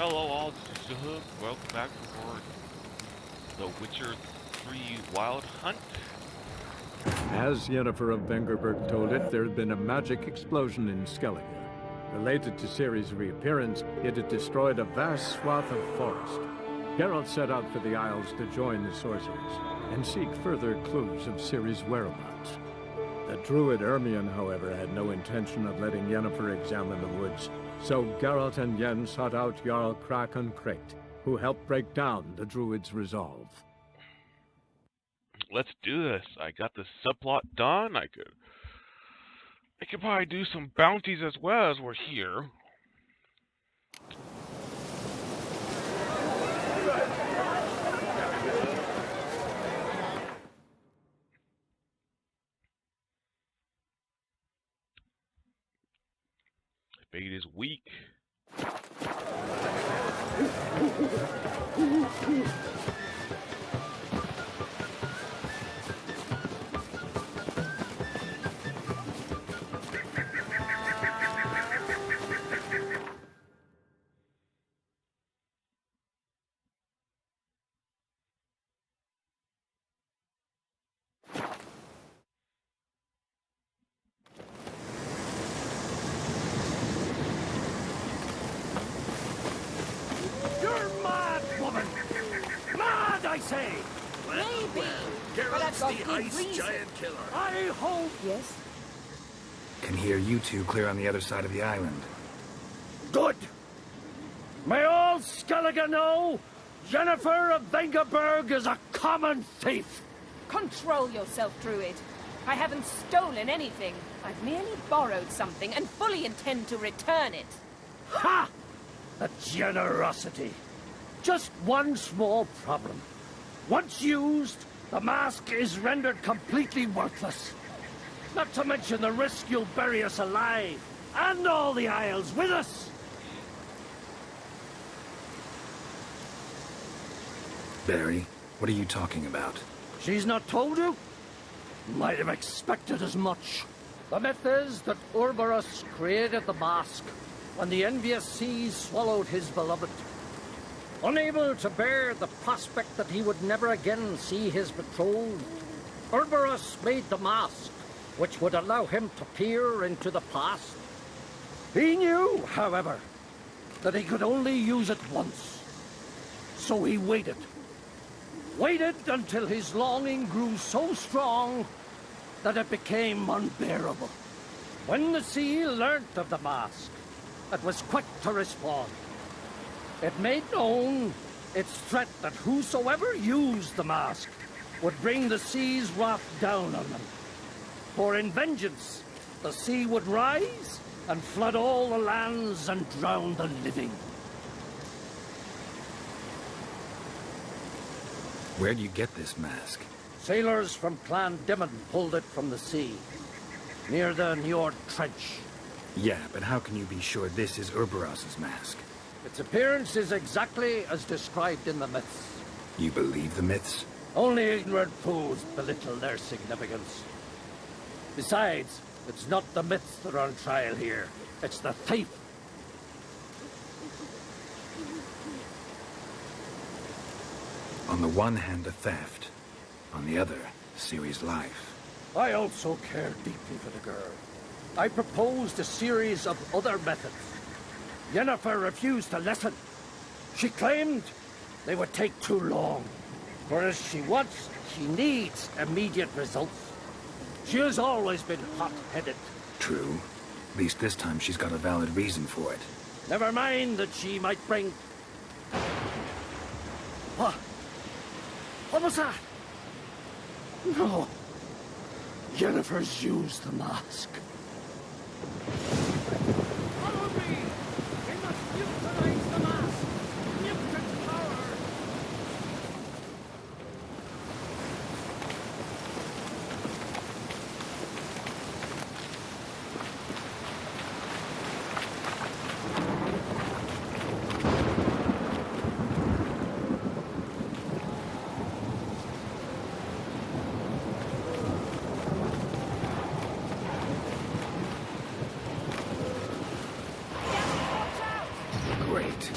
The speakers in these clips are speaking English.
Hello all, this is Hook. Welcome back for The Witcher 3 Wild Hunt. As Yennefer of Vengerberg told it, there had been a magic explosion in Skellige. Related to Ciri's reappearance, it had destroyed a vast swath of forest. Geralt set out for the Isles to join the sorcerers and seek further clues of Ciri's whereabouts. The druid Ermion, however, had no intention of letting Yennefer examine the woods, so Geralt and Yen sought out Jarl Krakon Krayt, who helped break down the druid's resolve. Let's do this. I got the subplot done. I could probably do some bounties as well as we're here. Bait is weak. I say! Maybe! Geralt's the ice giant killer. I hope... Yes? Can hear you two clear on the other side of the island. Good! May all Skellige know, Yennefer of Vengerberg is a common thief! Control yourself, Druid. I haven't stolen anything. I've merely borrowed something and fully intend to return it. Ha! A generosity. Just one small problem. Once used, the mask is rendered completely worthless. Not to mention the risk you'll bury us alive, and all the Isles with us. Barry, what are you talking about? She's not told you? Might have expected as much. The myth is that Ouroboros created the mask when the envious seas swallowed his beloved. Unable to bear the prospect that he would never again see his betrothed, Ouroboros made the mask, which would allow him to peer into the past. He knew, however, that he could only use it once. So he waited. Waited until his longing grew so strong that it became unbearable. When the sea learnt of the mask, it was quick to respond. It made known its threat that whosoever used the mask would bring the sea's wrath down on them. For in vengeance, the sea would rise and flood all the lands and drown the living. Where'd you get this mask? Sailors from Clan Dimon pulled it from the sea, near the Njord Trench. Yeah, but how can you be sure this is Ouroboros' mask? Its appearance is exactly as described in the myths. You believe the myths? Only ignorant fools belittle their significance. Besides, it's not the myths that are on trial here. It's the thief. On the one hand, the theft. On the other, Ciri's life. I also care deeply for the girl. I proposed a series of other methods. Yennefer refused to listen. She claimed they would take too long. Whereas she needs immediate results. She has always been hot-headed. True. At least this time she's got a valid reason for it. Never mind that she might bring... What? What was that? No. Yennefer's used the mask. Follow me! We must utilize the mask! Mutant power! Great.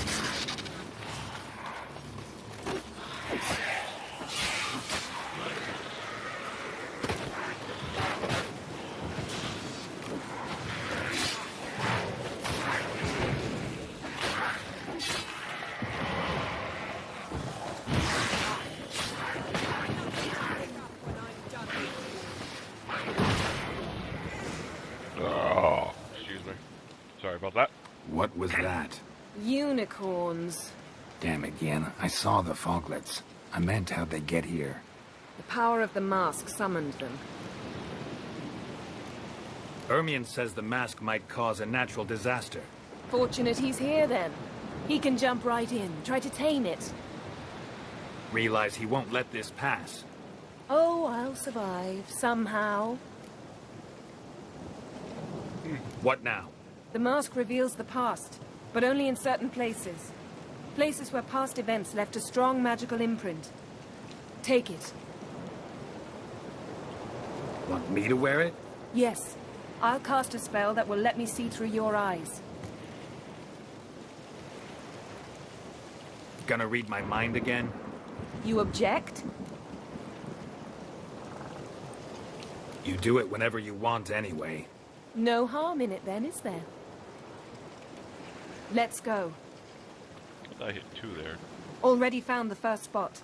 Sorry about that. What was that? Unicorns. Damn again. I saw the foglets. I meant how'd they get here. The power of the mask summoned them. Ermion says the mask might cause a natural disaster. Fortunate he's here, then. He can jump right in, try to tame it. Realize he won't let this pass. Oh, I'll survive, somehow. What now? The mask reveals the past, but only in certain places. Places where past events left a strong magical imprint. Take it. Want me to wear it? Yes. I'll cast a spell that will let me see through your eyes. Gonna read my mind again? You object? You do it whenever you want anyway. No harm in it then, is there? Let's go. I hit 2 there. Already found the first spot.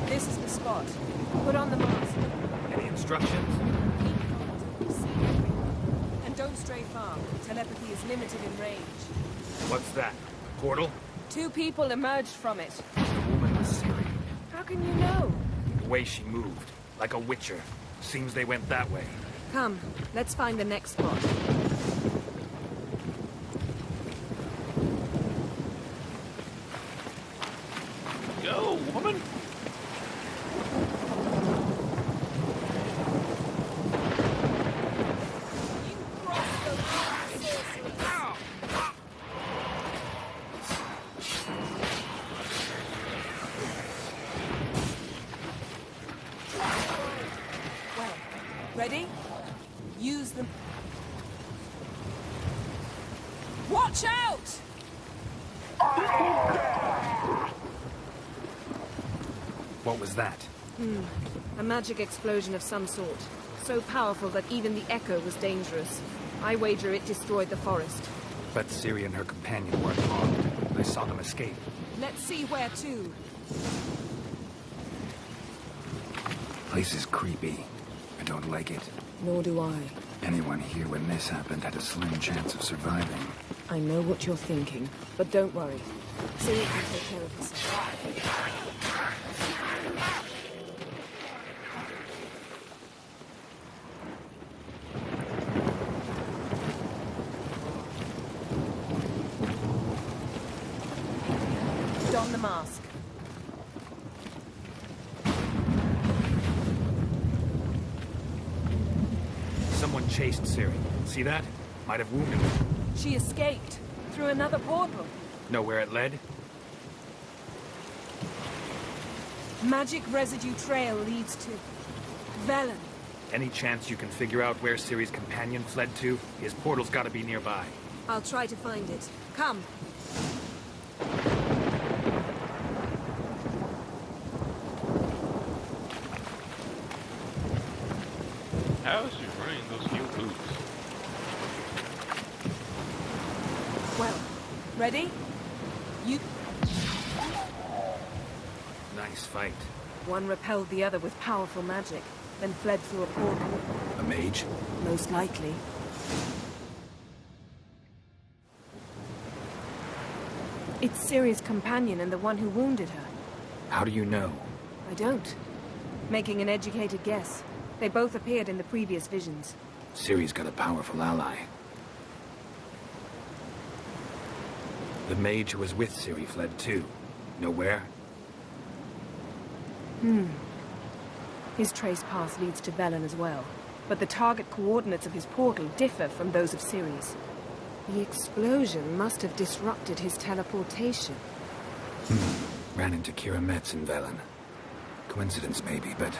This is the spot. Put on the mask. Any instructions? And don't stray far. Telepathy is limited in range. What's that? Portal? 2 people emerged from it. The woman was Siri. How can you know? The way she moved. Like a witcher. Seems they went that way. Come, let's find the next spot. Go, woman! Well, ready? Use them. Watch out! What was that? A magic explosion of some sort. So powerful that even the echo was dangerous. I wager it destroyed the forest. But Siri and her companion weren't armed. I saw them escape. Let's see where to. Place is creepy. I don't like it. Nor do I. Anyone here when this happened had a slim chance of surviving. I know what you're thinking, but don't worry. Siri can take care of herself. Don the mask. Someone chased Siri. See that? Might have wounded her. She escaped through another portal. Know where it led? Magic residue trail leads to Velen. Any chance you can figure out where Siri's companion fled to? His portal's gotta be nearby. I'll try to find it. Come. How is she wearing those heel boots? Well, ready? You... Nice fight. One repelled the other with powerful magic, then fled through a portal. A mage? Most likely. It's Ciri's companion and the one who wounded her. How do you know? I don't. Making an educated guess. They both appeared in the previous visions. Ciri's got a powerful ally. The mage who was with Ciri fled too. Know where? His trace path leads to Velen as well. But the target coordinates of his portal differ from those of Ciri's. The explosion must have disrupted his teleportation. Ran into Kira Metz in Velen. Coincidence maybe, but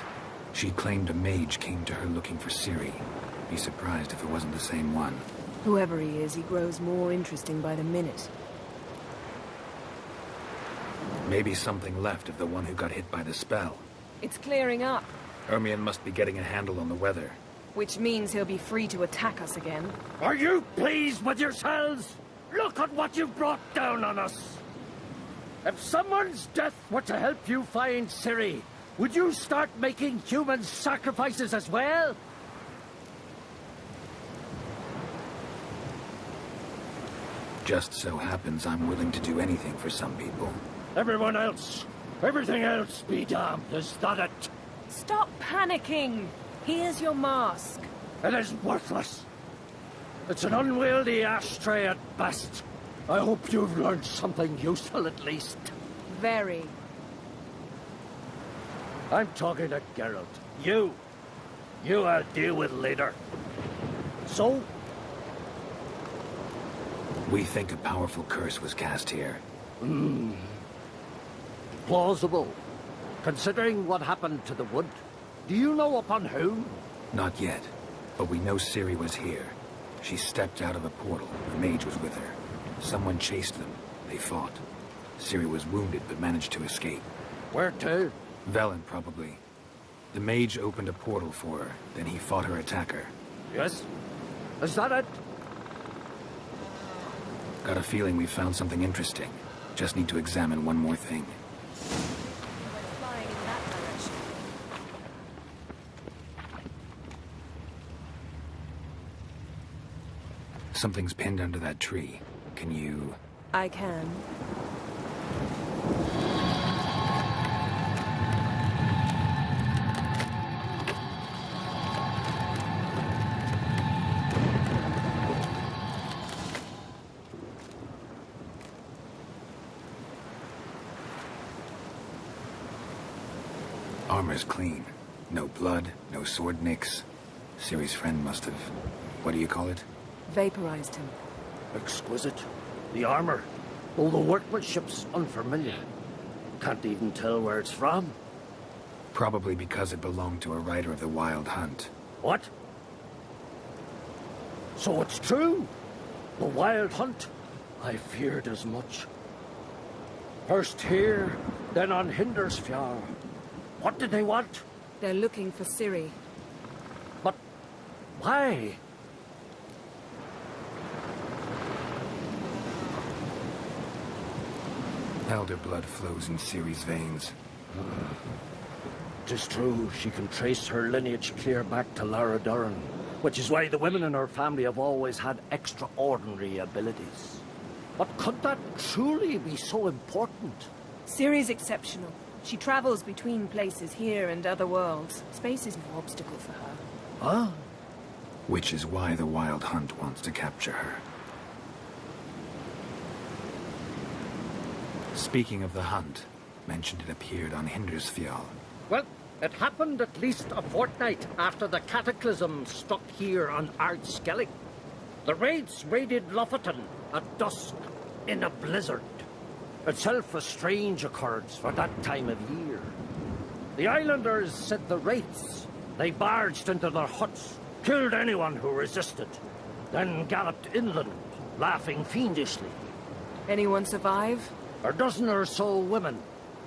she claimed a mage came to her looking for Ciri. Be surprised if it wasn't the same one. Whoever he is, he grows more interesting by the minute. Maybe something left of the one who got hit by the spell. It's clearing up. Ermion must be getting a handle on the weather. Which means he'll be free to attack us again. Are you pleased with yourselves? Look at what you've brought down on us. If someone's death were to help you find Ciri, would you start making human sacrifices as well? Just so happens I'm willing to do anything for some people. Everyone else, everything else be damned, is that it? Stop panicking! Here's your mask. It is worthless. It's an unwieldy ashtray at best. I hope you've learned something useful at least. Very. I'm talking to Geralt. You I'll deal with later. So, We think a powerful curse was cast here. plausible. Considering what happened to the wood, do you know upon whom? Not yet, but we know Ciri was here. She stepped out of a portal. The mage was with her. Someone chased them. They fought. Ciri was wounded but managed to escape. Where to? Velen, probably. The mage opened a portal for her, then he fought her attacker. Yes? Is that it? Got a feeling we found something interesting. Just need to examine one more thing. Flying in that direction. Something's pinned under that tree. Can you... I can. Armor's clean. No blood, no sword nicks. Ciri's friend must have... What do you call it? Vaporized him. Exquisite. The armor, though the workmanship's unfamiliar. Can't even tell where it's from. Probably because it belonged to a rider of the Wild Hunt. What? So it's true? The Wild Hunt? I feared as much. First here, then on Hindersfjall. What did they want? They're looking for Ciri. But why? Elder blood flows in Ciri's veins. Tis true, she can trace her lineage clear back to Lara Duran, which is why the women in her family have always had extraordinary abilities. But could that truly be so important? Ciri's exceptional. She travels between places here and other worlds. Space is no obstacle for her. Huh? Which is why the Wild Hunt wants to capture her. Speaking of the hunt, mentioned it appeared on Hindersfjall. Well, it happened at least a fortnight after the cataclysm struck here on Ardskellig. The raids raided Lofoten at dusk in a blizzard. Itself a strange occurrence for that time of year. The islanders said the wraiths. They barged into their huts, killed anyone who resisted, then galloped inland, laughing fiendishly. Anyone survive? A dozen or so women,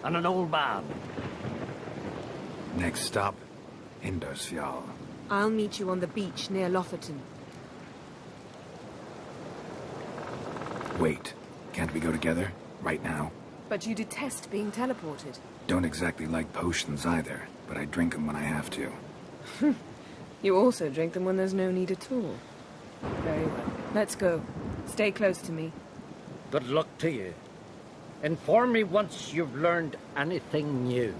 and an old man. Next stop, Hindersfjall. I'll meet you on the beach near Lofoten. Wait, can't we go together? Right now? But you detest being teleported. Don't exactly like potions either, but I drink them when I have to. You also drink them when there's no need at all. Very well. Let's go. Stay close to me. Good luck to you. Inform me once you've learned anything new.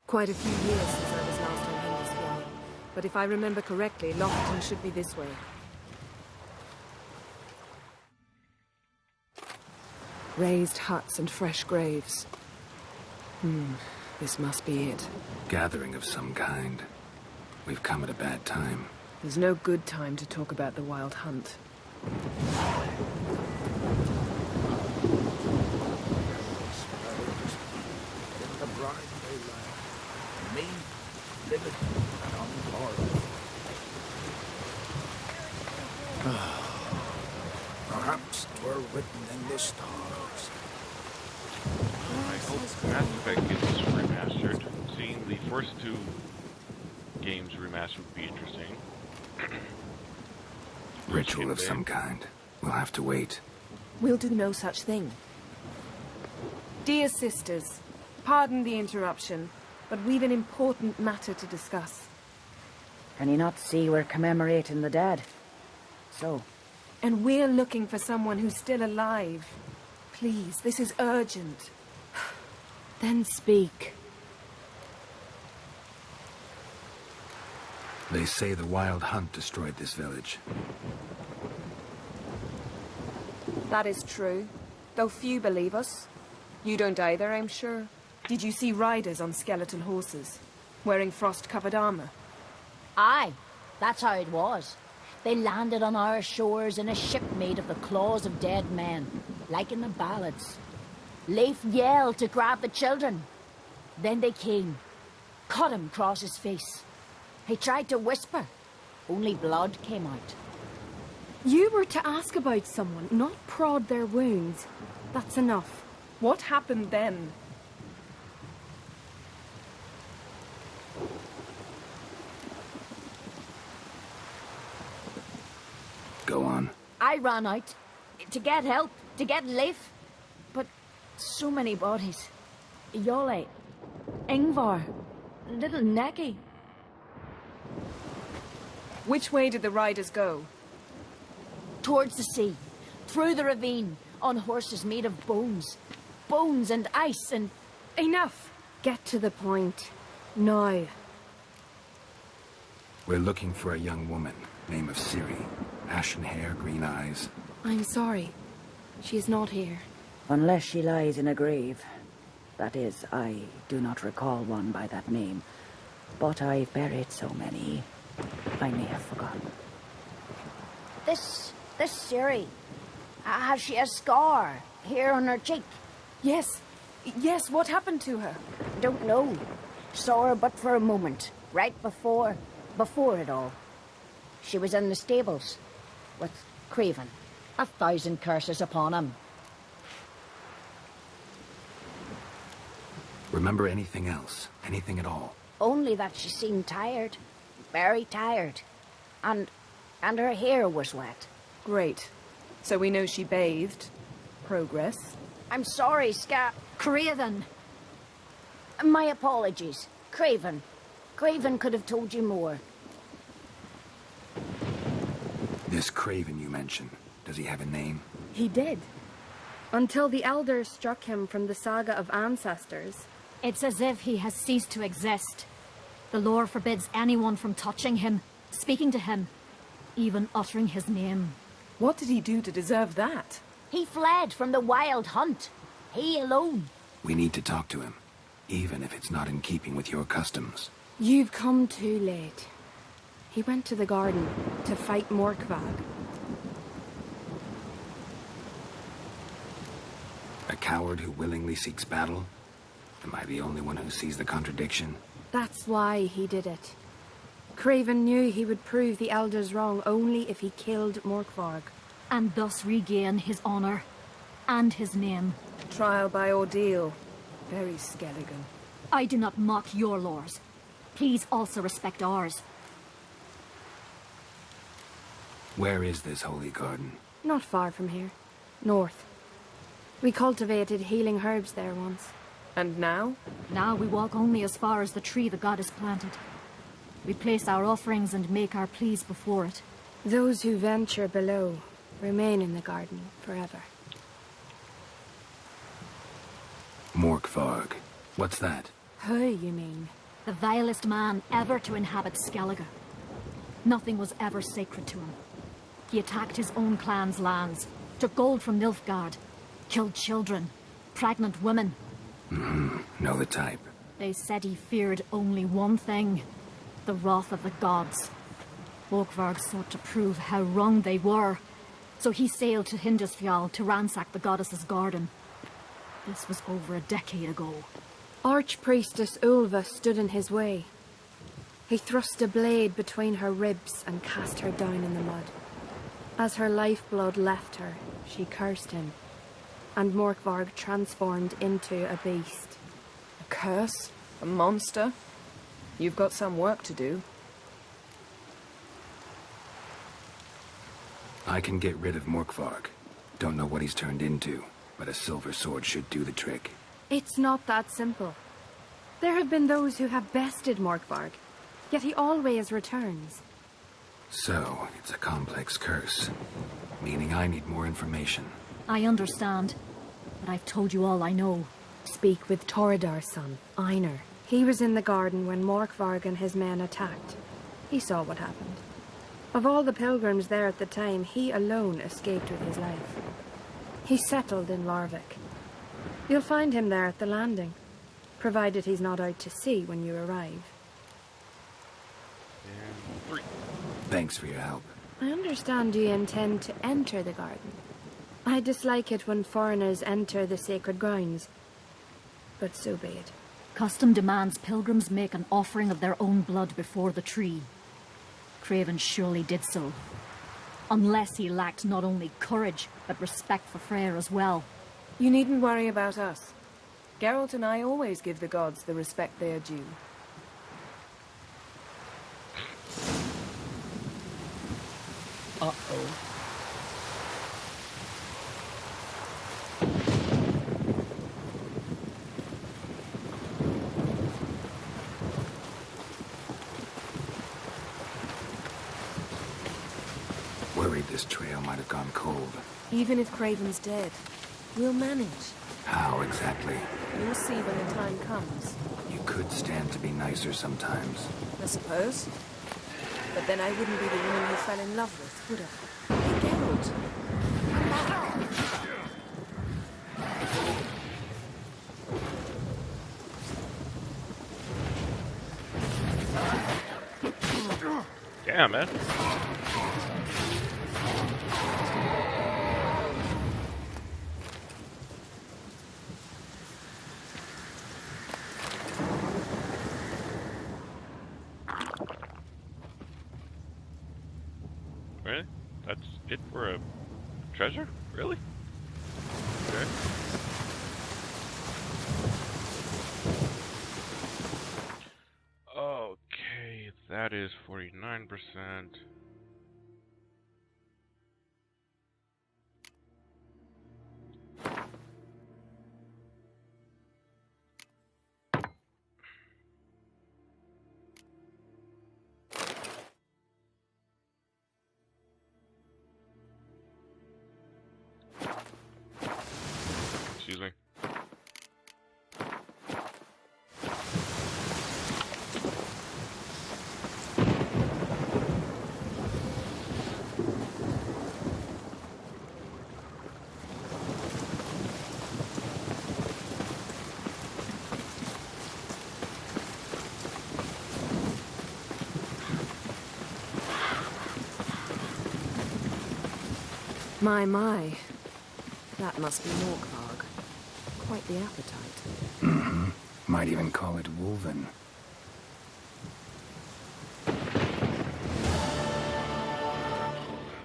Quite a few years since I was last on Hindersfjall. But if I remember correctly, Lofoten should be this way. Raised huts and fresh graves. This must be it. Gathering of some kind. We've come at a bad time. There's no good time to talk about the Wild Hunt. In the bride they lie, me, living and unborrowed. Perhaps 'twere written in the stars. Mass Effect gets remastered. Seeing the first two games remastered would be interesting. Ritual of some kind. We'll have to wait. We'll do no such thing. Dear sisters, pardon the interruption, but we've an important matter to discuss. Can you not see we're commemorating the dead? So? And we're looking for someone who's still alive. Please, this is urgent. Then speak. They say the Wild Hunt destroyed this village. That is true, though few believe us. You don't either, I'm sure. Did you see riders on skeletal horses, wearing frost-covered armor? Aye, that's how it was. They landed on our shores in a ship made of the claws of dead men, like in the ballads. Leif yelled to grab the children. Then they came, cut him across his face. He tried to whisper, only blood came out. You were to ask about someone, not prod their wounds. That's enough. What happened then? Go on. I ran out to get help, to get Leif. But so many bodies. Yole, Ingvar, little Necky. Which way did the riders go? Towards the sea, through the ravine, on horses made of bones. Bones and ice and... Enough! Get to the point. Now. We're looking for a young woman, name of Ciri. Ashen hair, green eyes. I'm sorry. She is not here. Unless she lies in a grave. That is, I do not recall one by that name. But I've buried so many, I may have forgotten. This Ciri, has she a scar here on her cheek? Yes. Yes, what happened to her? Don't know. Saw her but for a moment, right before it all. She was in the stables with Craven. 1,000 curses upon him. Remember anything else? Anything at all? Only that she seemed tired. Very tired. And her hair was wet. Great. So we know she bathed. Progress. I'm sorry, Craven. My apologies. Craven. Craven could have told you more. This Craven you mentioned, does he have a name? He did. Until the elders struck him from the saga of ancestors. It's as if he has ceased to exist. The lore forbids anyone from touching him, speaking to him, even uttering his name. What did he do to deserve that? He fled from the Wild Hunt. He alone. We need to talk to him, even if it's not in keeping with your customs. You've come too late. He went to the garden to fight Morkvag. A coward who willingly seeks battle? Am I the only one who sees the contradiction? That's why he did it. Craven knew he would prove the elders wrong only if he killed Morkvarg. And thus regain his honor and his name. Trial by ordeal. Very Skelligan. I do not mock your laws. Please also respect ours. Where is this holy garden? Not far from here. North. We cultivated healing herbs there once. And now? Now we walk only as far as the tree the goddess planted. We place our offerings and make our pleas before it. Those who venture below remain in the garden forever. Morkvarg. What's that? Who, you mean? The vilest man ever to inhabit Skellige. Nothing was ever sacred to him. He attacked his own clan's lands, took gold from Nilfgaard, killed children, pregnant women. Know the type. They said he feared only one thing, the wrath of the gods. Morkvarg sought to prove how wrong they were, so he sailed to Hindisfjall to ransack the goddess's garden. This was over a decade ago. Archpriestess Ulva stood in his way. He thrust a blade between her ribs and cast her down in the mud. As her lifeblood left her, she cursed him, and Morkvarg transformed into a beast. curse? A monster? You've got some work to do. I can get rid of Morkvarg. Don't know what he's turned into, but a silver sword should do the trick. It's not that simple. There have been those who have bested Morkvarg, yet he always returns. So, it's a complex curse, meaning I need more information. I understand, but I've told you all I know. Speak with Toredar's son, Einar. He was in the garden when Morkvarg and his men attacked. He saw what happened. Of all the pilgrims there at the time, he alone escaped with his life. He settled in Larvik. You'll find him there at the landing, provided he's not out to sea when you arrive. And 3. Thanks for your help. I understand you intend to enter the garden. I dislike it when foreigners enter the sacred grounds, but so be it. Custom demands pilgrims make an offering of their own blood before the tree. Craven surely did so. Unless he lacked not only courage, but respect for Freyr as well. You needn't worry about us. Geralt and I always give the gods the respect they are due. Uh-oh. Worried this trail might have gone cold. Even if Craven's dead, we'll manage. How exactly? You'll see when the time comes. You could stand to be nicer sometimes. I suppose. But then I wouldn't be the woman you fell in love with, would I? Hey, Geralt. Damn, man. Really? That's it for a treasure? Really? Okay. Okay, that is 49%. Excuse me. My. That must be Morkvarg. Quite the appetite. Mm-hmm. Might even call it Wolven.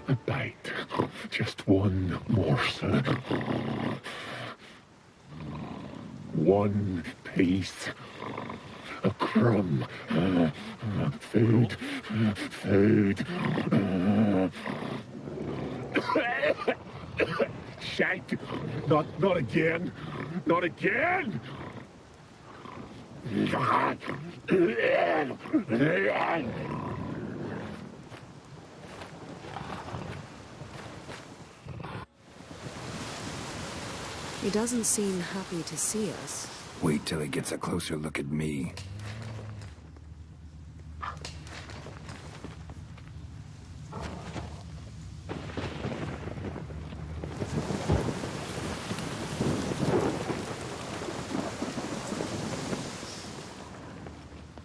A bite. Just one morsel. One piece. A crumb. Food. Food. Shite. Not again. Not again. He doesn't seem happy to see us. Wait till he gets a closer look at me.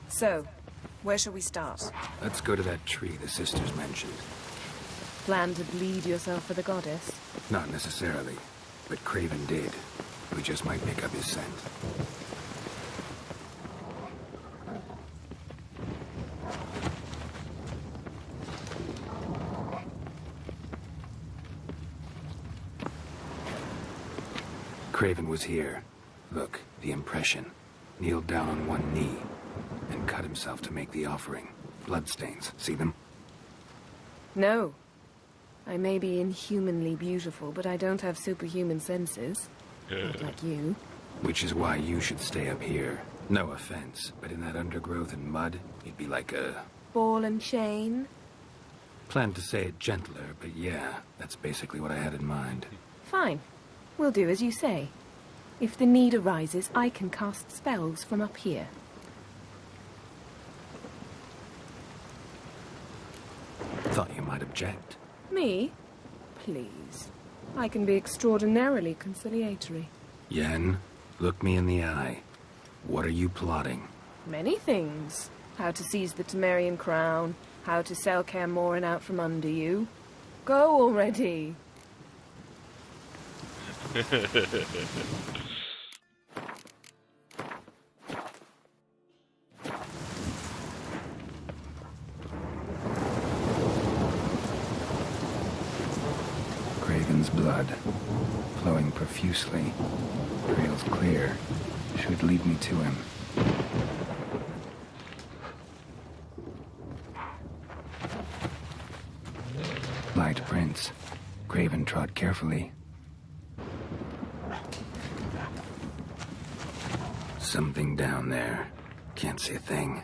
So, where shall we start? Let's go to that tree the sisters mentioned. Plan to bleed yourself for the goddess? Not necessarily, but Craven did. We just might pick up his scent. Craven was here. Look, the impression. kneeled down on one knee, and cut himself to make the offering. Bloodstains, see them? No. I may be inhumanly beautiful, but I don't have superhuman senses. Not like you. Which is why you should stay up here. No offense, but in that undergrowth and mud, you'd be like a... Ball and chain? Planned to say it gentler, but yeah, that's basically what I had in mind. Fine. We'll do as you say. If the need arises, I can cast spells from up here. Thought you might object. Me? Please. I can be extraordinarily conciliatory. Yen, look me in the eye. What are you plotting? Many things. How to seize the Temerian crown, how to sell Kaer Morhen out from under you. Go already! Craven's blood, flowing profusely. Trail's clear. Should lead me to him. Light prints. Craven trod carefully. Something down there. Can't see a thing.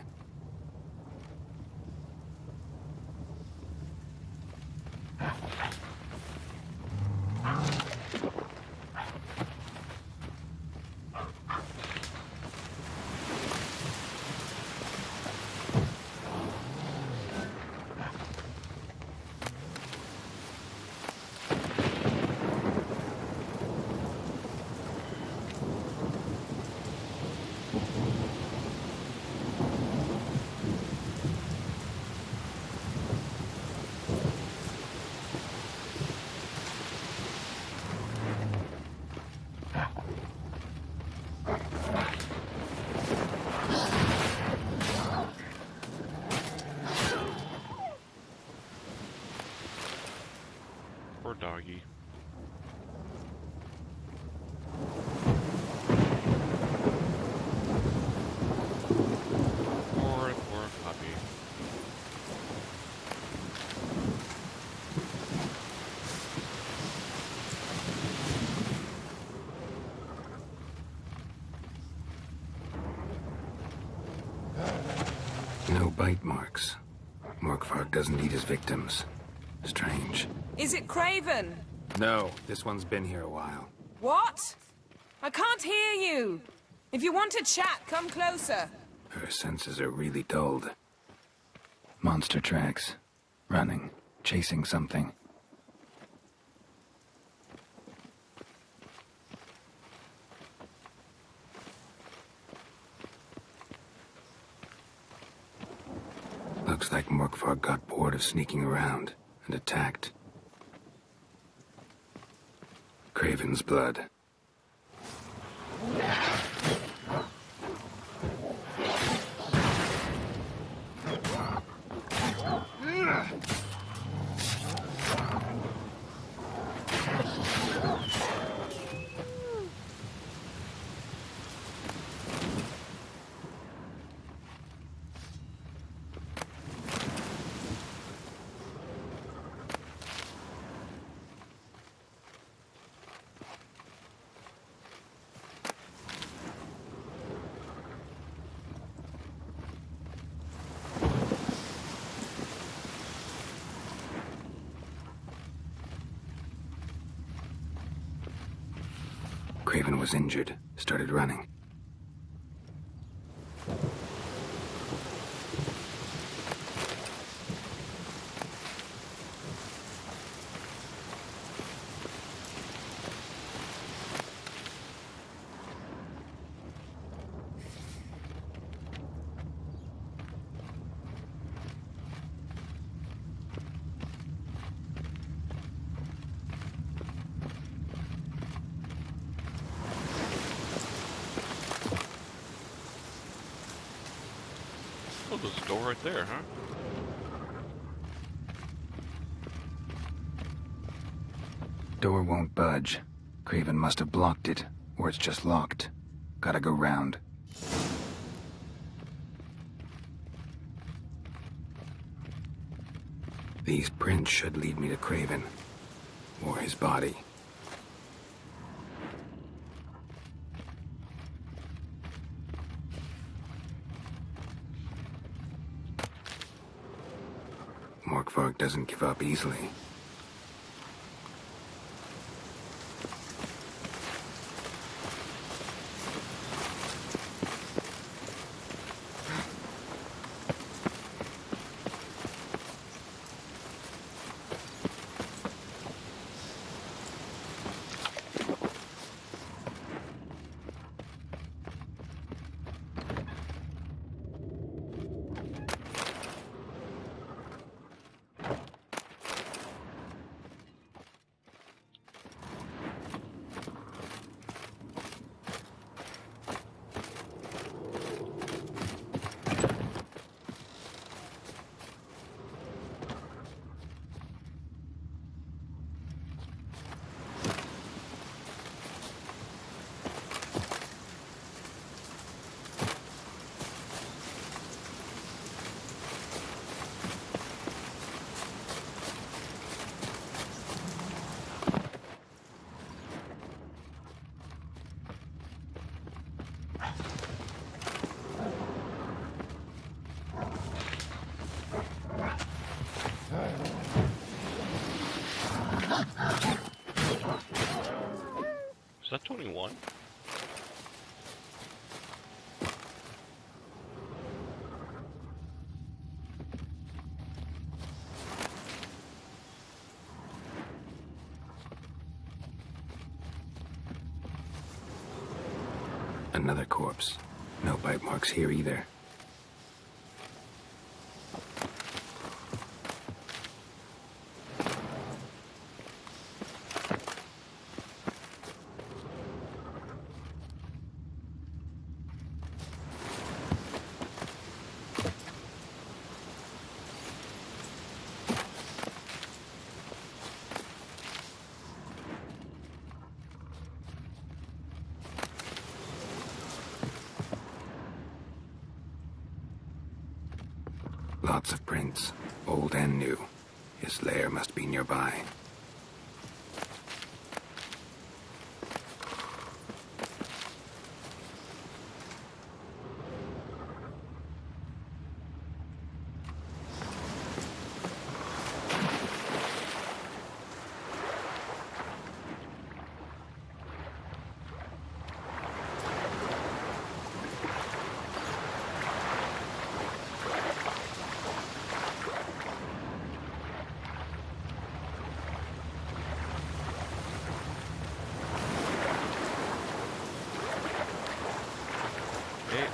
Poor doggy. Poor puppy. No bite marks. Morkvarg doesn't eat his victims. Strange. Is it Craven? No, this one's been here a while. What? I can't hear you. If you want to chat, come closer. Her senses are really dulled. Monster tracks. Running. Chasing something. Looks like Morkvarg got bored of sneaking around and attacked. Craven's blood. Craven was injured, started running. Oh, there's a door right there, huh? Door won't budge. Craven must have blocked it, or it's just locked. Gotta go round. These prints should lead me to Craven. Or his body. Morkvarg doesn't give up easily. Is that 21? Another corpse. No bite marks here either. Lots of prints, old and new. His lair must be nearby.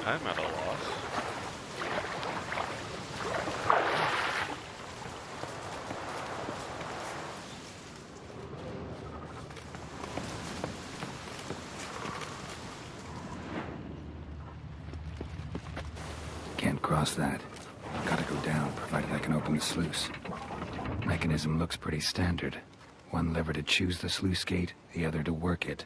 I'm at a loss. Can't cross that. Gotta go down, provided I can open the sluice. Mechanism looks pretty standard. One lever to choose the sluice gate, the other to work it.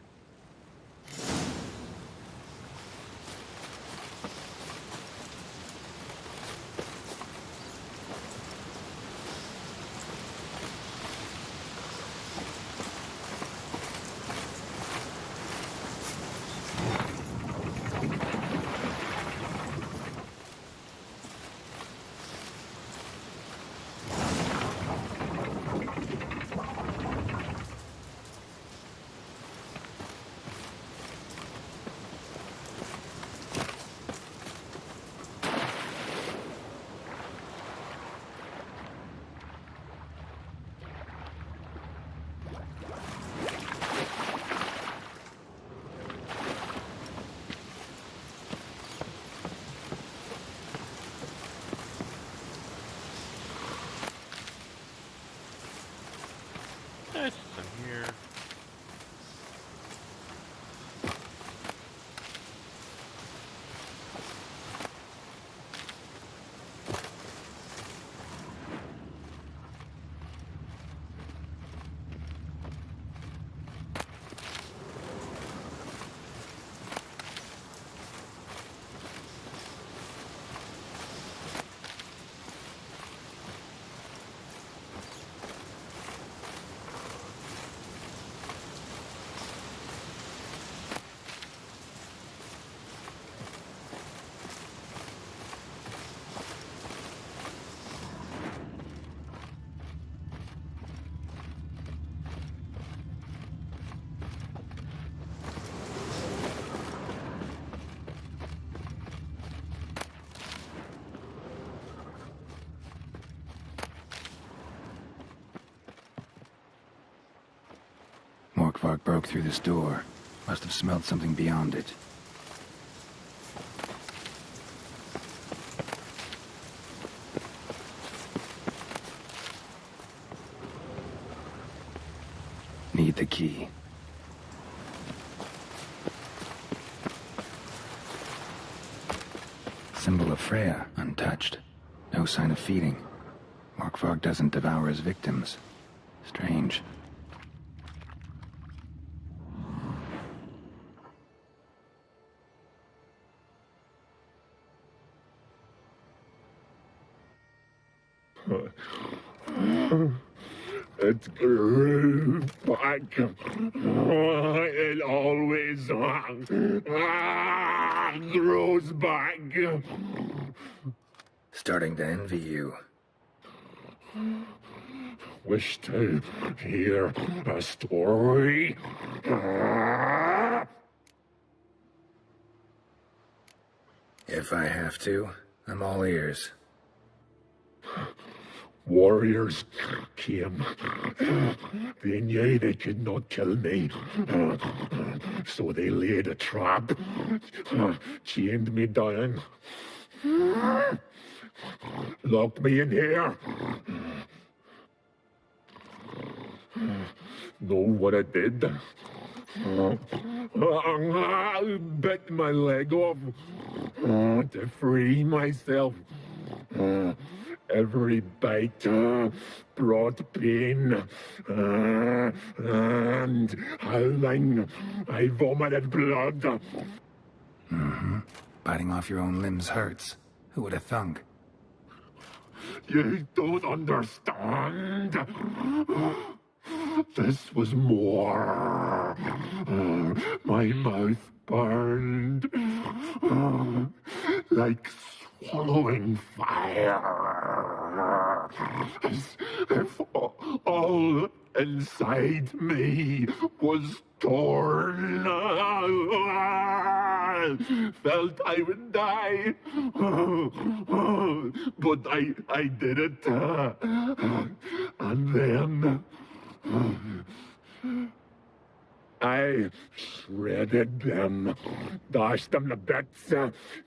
Morkvark broke through this door. Must have smelled something beyond it. Need the key. Symbol of Freya, untouched. No sign of feeding. Morkvark doesn't devour his victims. Strange. It grew back. It always grows back. Starting to envy you. Wish to hear a story? If I have to, I'm all ears. Warriors came. They knew they could not kill me. So they laid a trap. Chained me down. Locked me in here. Know what I did? I bit my leg off to free myself. Every bite brought pain, and howling, I vomited blood. Mm-hmm. Biting off your own limbs hurts. Who would have thunk? You don't understand. This was more. My mouth burned like swallowing fire. As if all inside me was torn. Felt I would die. But I did it. And then I shredded them, dashed them to bits,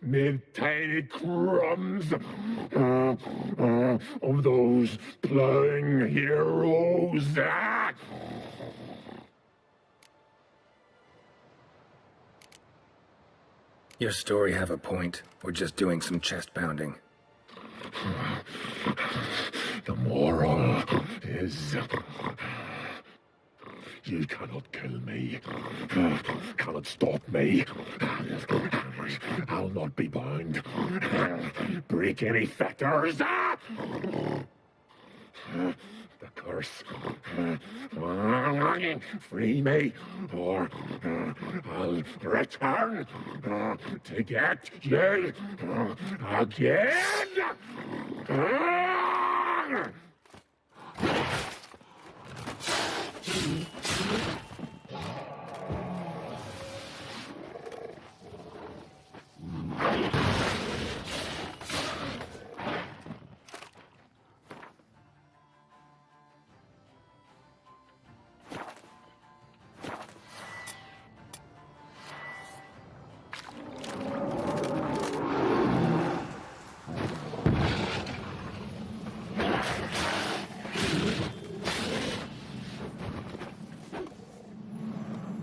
made tiny crumbs of those plowing heroes. Your story have a point. We're just doing some chest pounding. The moral is... You cannot kill me. Cannot stop me. I'll not be bound. Break any fetters. The curse. Free me, or I'll return to get you again.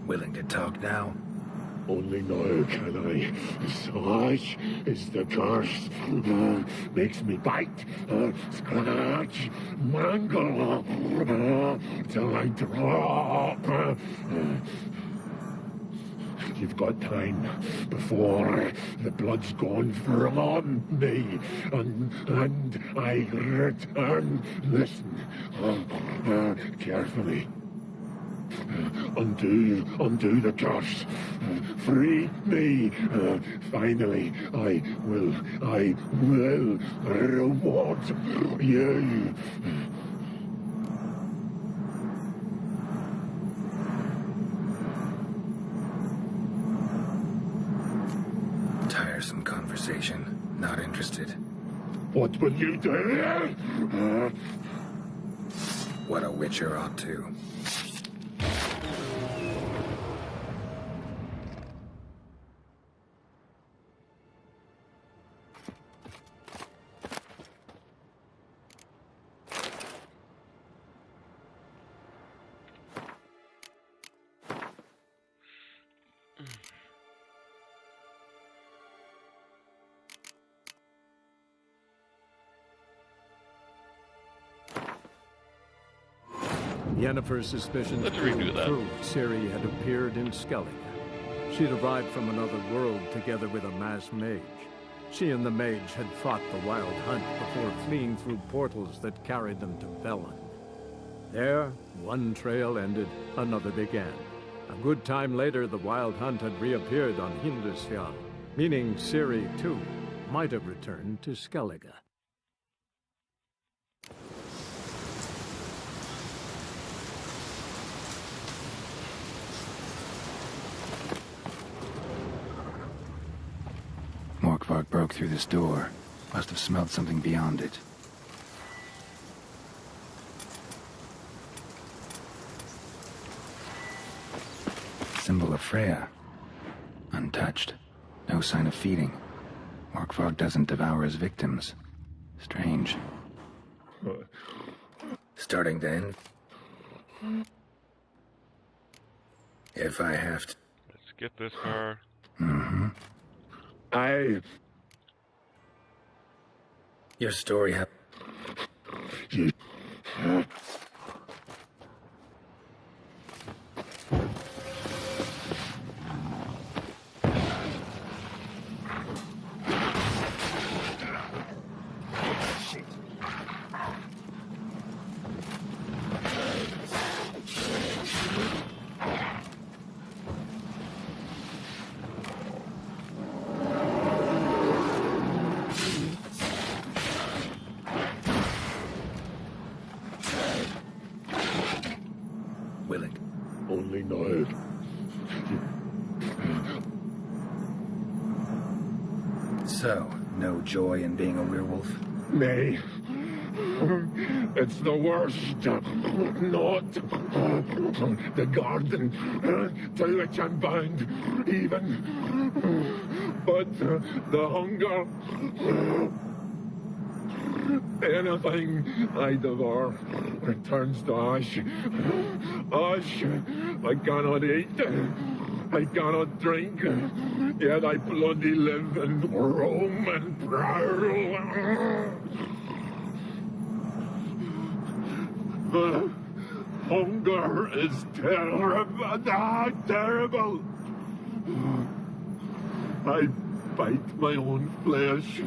Willing to talk now? Only now can I. Such is the curse. Makes me bite, scratch, mangle, till I drop. You've got time before the blood's gone from me, and I return. Listen, carefully. Undo the curse. Free me. Finally, I will reward you. Tiresome conversation. Not interested. What will you do? What a witcher ought to. Yennefer's suspicions Let's redo that. proved Ciri had appeared in Skellige. She'd arrived from another world together with a masked mage. She and the mage had fought the Wild Hunt before fleeing through portals that carried them to Velen. There, one trail ended, another began. A good time later, the Wild Hunt had reappeared on Hindusfjall, meaning Ciri, too, might have returned to Skellige. Morkvarg broke through this door. Must have smelled something beyond it. Symbol of Freya. Untouched. No sign of feeding. Morkvarg doesn't devour his victims. Strange. Starting then? If I have to... Let's get this car. Mm-hmm. Your story You... Willig. Only now. So, no joy in being a werewolf? Nay. It's the worst. Not the garden to which I'm bound, even. But the hunger. Anything I devour returns to ash. Ash I cannot eat. I cannot drink. Yet I bloody live and roam and prowl. The hunger is terrible. Terrible. I bite my own flesh.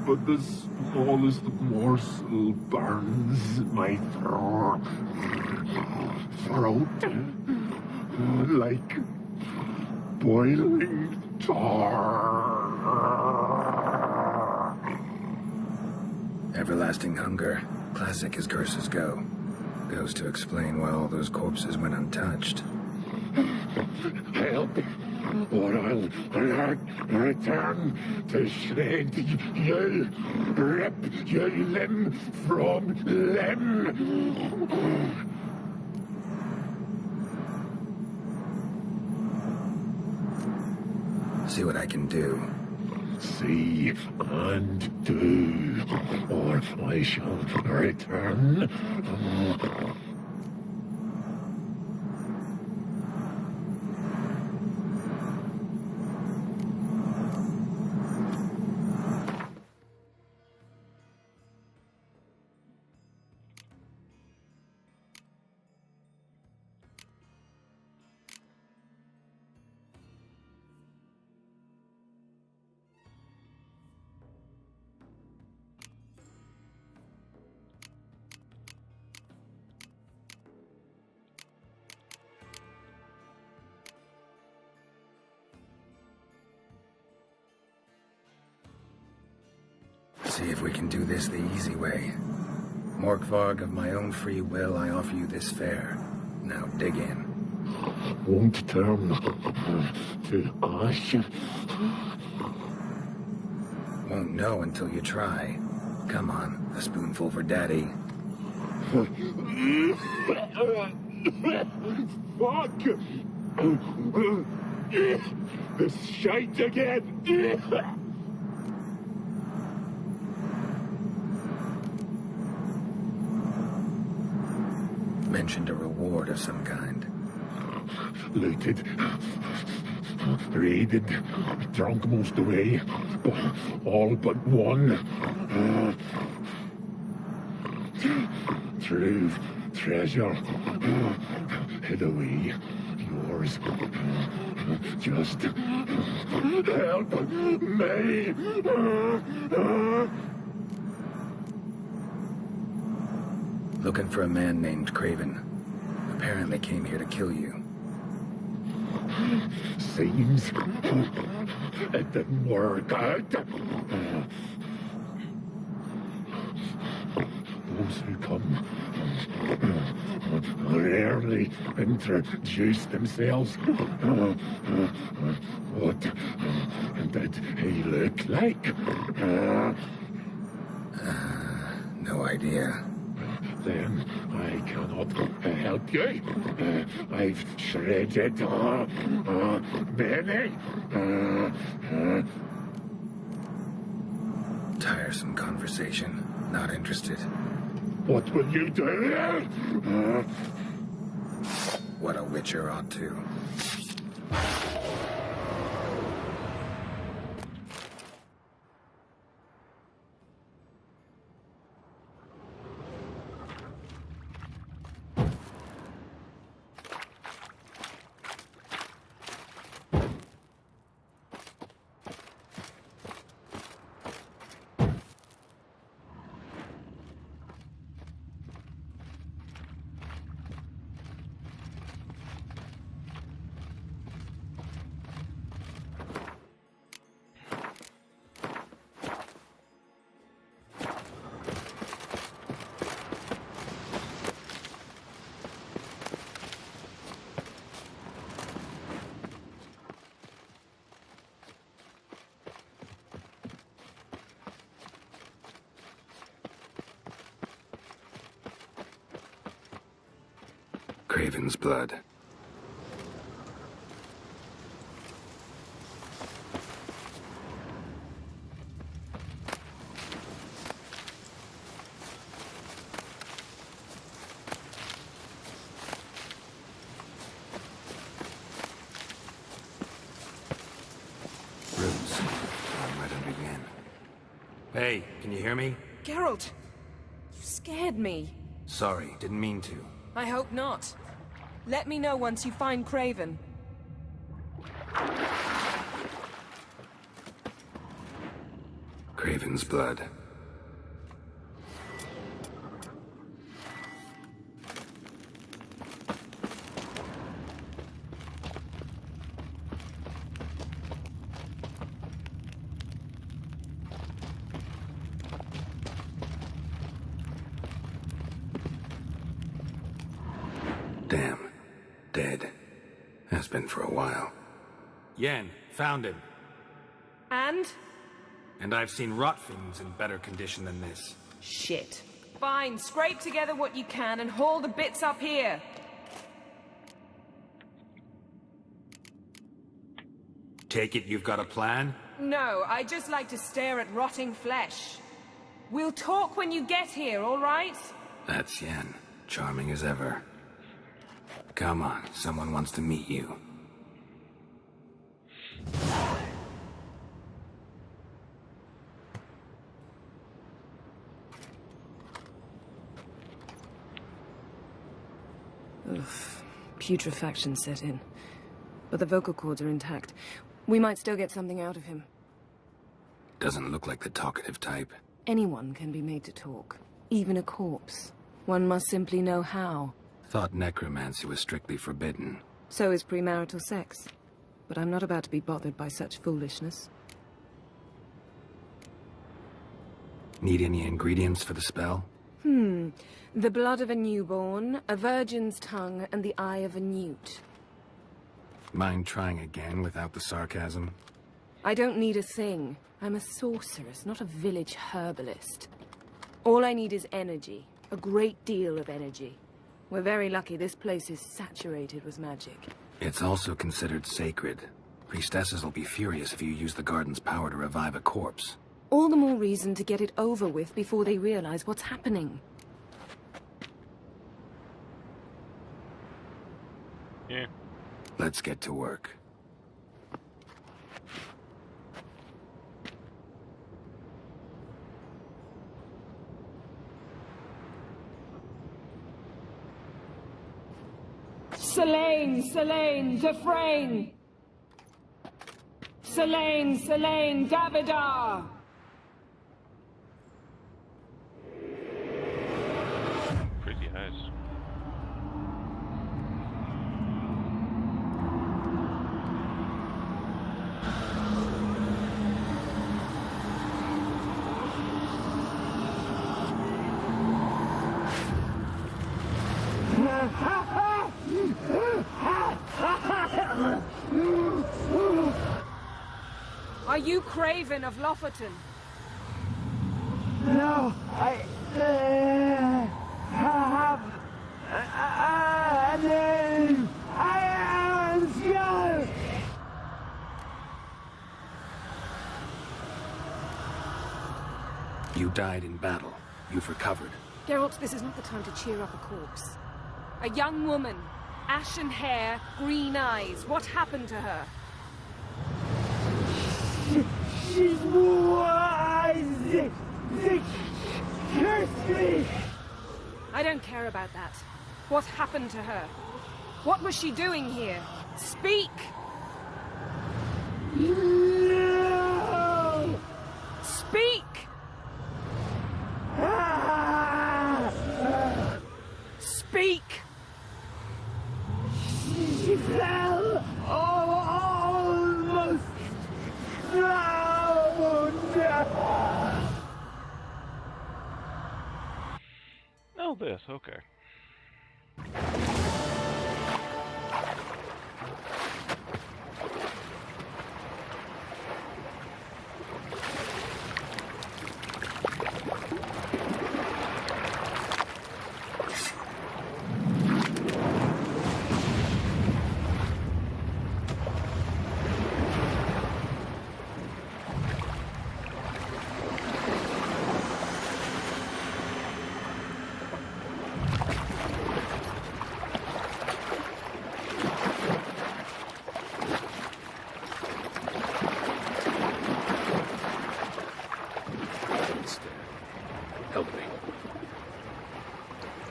But the smallest morsel burns my throat like boiling tar. Everlasting hunger. Classic as curses go. Goes to explain why all those corpses went untouched. Help, or I'll return to shred you, rip you limb from limb. See what I can do. See and do, or I shall return. See if we can do this the easy way. Morkvarg, of my own free will, I offer you this fare. Now dig in. Won't turn to ash. Won't know until you try. Come on, a spoonful for Daddy. Fuck! This shite again! Mentioned a reward of some kind. Looted, raided, drunk most away, all but one. true treasure. Hid away. Yours. Just help me. Looking for a man named Craven. Apparently came here to kill you. Seems it didn't work out. Those who come rarely introduce themselves. What did he look like? No idea. Then I cannot help you. I've shredded many. Tiresome conversation. Not interested. What will you do? What a witcher ought to. Craven's blood. Roots. Where to begin? Hey, can you hear me? Geralt! You scared me. Sorry, didn't mean to. I hope not. Let me know once you find Craven. Craven's blood. Damn. Dead. Has been for a while. Yen, found him. And? And I've seen rot fiends in better condition than this. Shit. Fine, scrape together what you can and haul the bits up here. Take it you've got a plan? No, I just like to stare at rotting flesh. We'll talk when you get here, all right? That's Yen. Charming as ever. Come on, someone wants to meet you. Oof. Putrefaction set in. But the vocal cords are intact. We might still get something out of him. Doesn't look like the talkative type. Anyone can be made to talk. Even a corpse. One must simply know how. Thought necromancy was strictly forbidden. So is premarital sex. But I'm not about to be bothered by such foolishness. Need any ingredients for the spell? The blood of a newborn, a virgin's tongue, and the eye of a newt. Mind trying again without the sarcasm? I don't need a thing. I'm a sorceress, not a village herbalist. All I need is energy. A great deal of energy. We're very lucky this place is saturated with magic. It's also considered sacred. Priestesses will be furious if you use the garden's power to revive a corpse. All the more reason to get it over with before they realize what's happening. Yeah. Let's get to work. Selene, Selene, Defrain! Selene, Selene, Davidar! Pretty eyes. Are you Craven of Lofferton? No, I have a name. I am Skull. You died in battle. You've recovered. Geralt, this is not the time to cheer up a corpse. A young woman, ashen hair, green eyes. What happened to her? She's wise. They cursed me. I don't care about that. What happened to her? What was she doing here? Speak! No! Speak! Speak! She fell almost drowned. Oh, this, okay. Help me.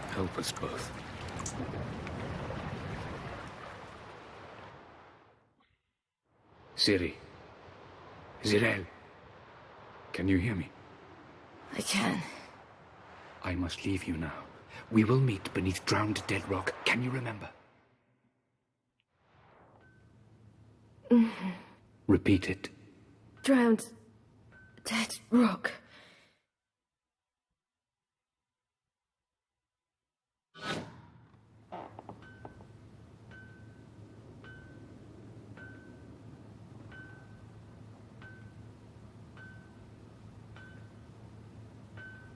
Help us both. Ciri. Zirel. Can you hear me? I can. I must leave you now. We will meet beneath drowned dead rock. Can you remember? Repeat it. Drowned. Dead rock.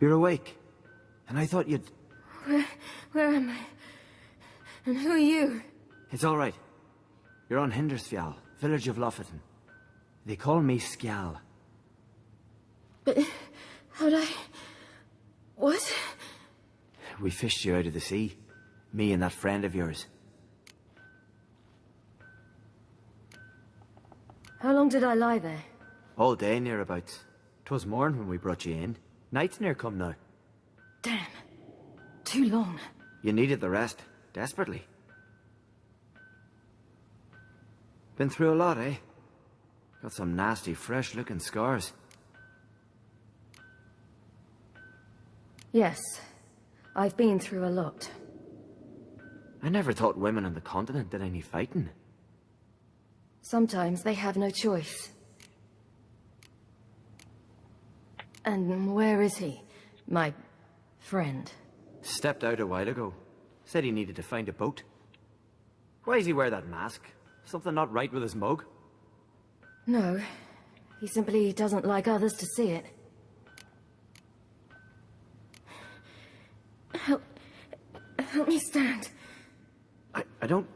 You're awake. And I thought you'd... Where am I? And who are you? It's all right. You're on Hindersfjall, village of Lofferton. They call me Skjal. But... how'd I... What? We fished you out of the sea. Me and that friend of yours. How long did I lie there? All day, nearabouts. 'Twas morn when we brought you in. Night's near come now. Damn. Too long. You needed the rest. Desperately. Been through a lot, eh? Got some nasty, fresh-looking scars. Yes. I've been through a lot. I never thought women on the continent did any fighting. Sometimes they have no choice. And where is he? My friend. Stepped out a while ago. Said he needed to find a boat. Why does he wear that mask? Something not right with his mug? No. He simply doesn't like others to see it. Help me stand. I don't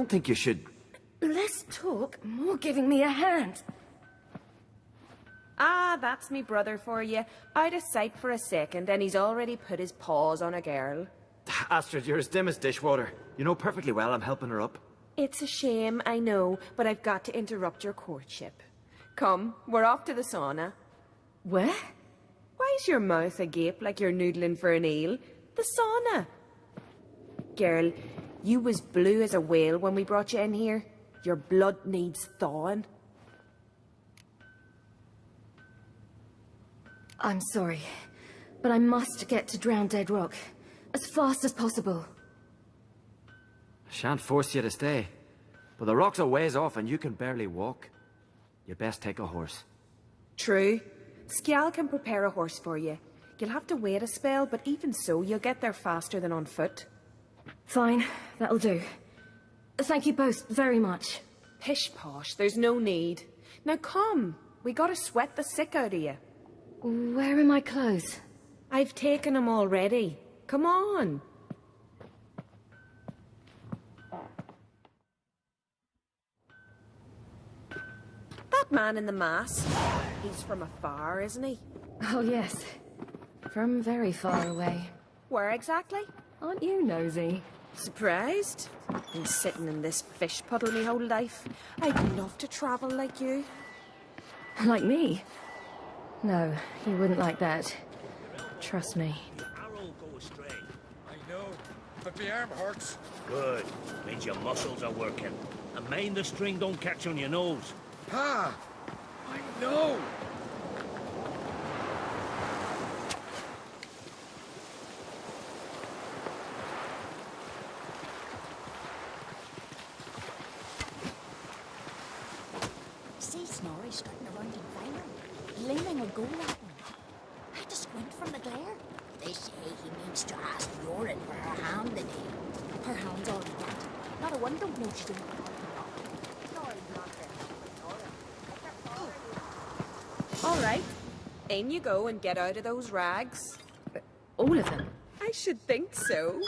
think you should... Less talk, more giving me a hand. Ah, that's me brother for you. I'd a sight for a second, and he's already put his paws on a girl. Astrid, you're as dim as dishwater. You know perfectly well I'm helping her up. It's a shame, I know, but I've got to interrupt your courtship. Come, we're off to the sauna. Where? Why's your mouth agape like you're noodling for an eel? The sauna. Girl, You was blue as a whale when we brought you in here. Your blood needs thawing. I'm sorry, but I must get to Drowned Dead Rock as fast as possible. I shan't force you to stay, but the rock's a ways off and you can barely walk. You best take a horse. True. Skjal can prepare a horse for you. You'll have to wait a spell, but even so, you'll get there faster than on foot. Fine, that'll do. Thank you both very much. Pish-posh, there's no need. Now come, we gotta sweat the sick out of you. Where are my clothes? I've taken them already. Come on. That man in the mask, he's from afar, isn't he? Oh yes, from very far away. Where exactly? Aren't you nosy? Surprised? Been sitting in this fish puddle me whole life. I'd love to travel like you. Like me? No, you wouldn't like that. Trust me. Arrow go astray. I know, but my arm hurts. Good. Means your muscles are working. And mind the string don't catch on your nose. Pa! I know! See Snorri strutting around in Vineland, leaning a goal at them. I had to squint from the glare. They say he means to ask Yorin for her hand in it. Her hand's already got. Not a one don't know she's doing it. All right, in you go and get out of those rags. All of them? I should think so.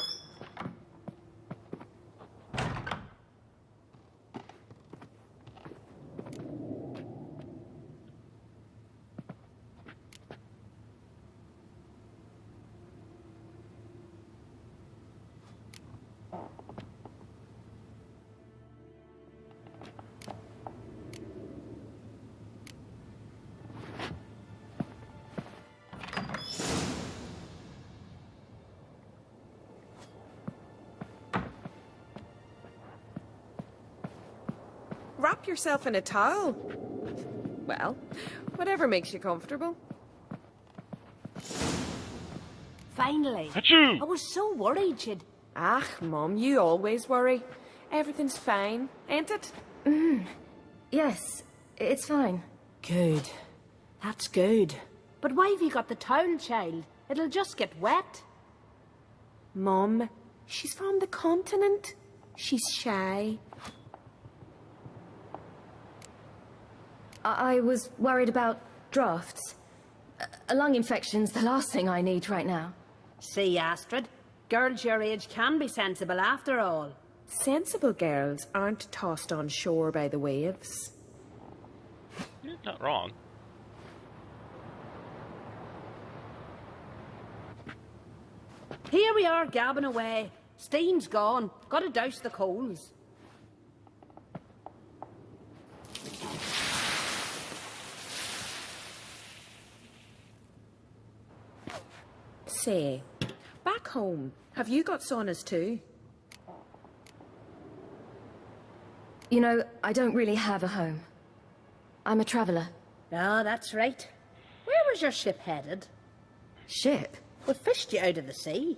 Wrap yourself in a towel. Well, whatever makes you comfortable. Finally. Achoo! I was so worried you'd... Ah, Mum, you always worry. Everything's fine, ain't it? Yes, it's fine. Good. That's good. But why have you got the towel, child? It'll just get wet. Mum, she's from the continent. She's shy. I was worried about drafts. A lung infection's the last thing I need right now. See, Astrid, girls your age can be sensible after all. Sensible girls aren't tossed on shore by the waves. You're not wrong. Here we are, gabbing away. Steam's gone. Gotta douse the coals. Say, back home, have you got saunas too? You know, I don't really have a home. I'm a traveller. Oh, that's right. Where was your ship headed? Ship? We fished you out of the sea.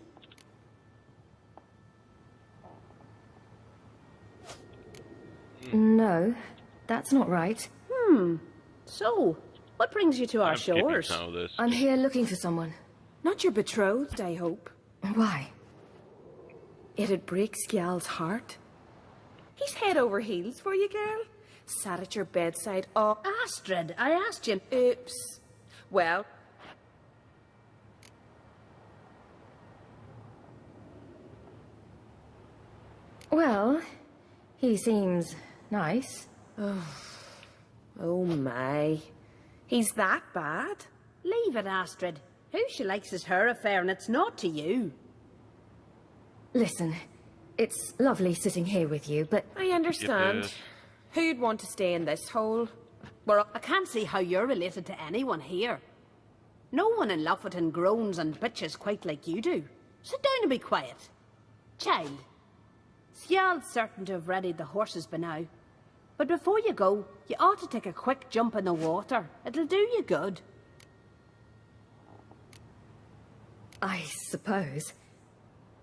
No, that's not right. So, what brings you to our shores? I'm here looking for someone. Not your betrothed, I hope. Why? It'd break Skjal's heart. He's head over heels for you, girl. Sat at your bedside all... Astrid, I asked you... Oops. Well... Well, he seems nice. Oh my. He's that bad? Leave it, Astrid. Who she likes is her affair, and it's not to you. Listen, it's lovely sitting here with you, but... I understand. Who'd want to stay in this hole? Well, I can't see how you're related to anyone here. No one in Lofoten groans and bitches quite like you do. Sit down and be quiet. Child, Scial's certain to have readied the horses by now. But before you go, you ought to take a quick jump in the water. It'll do you good. I suppose.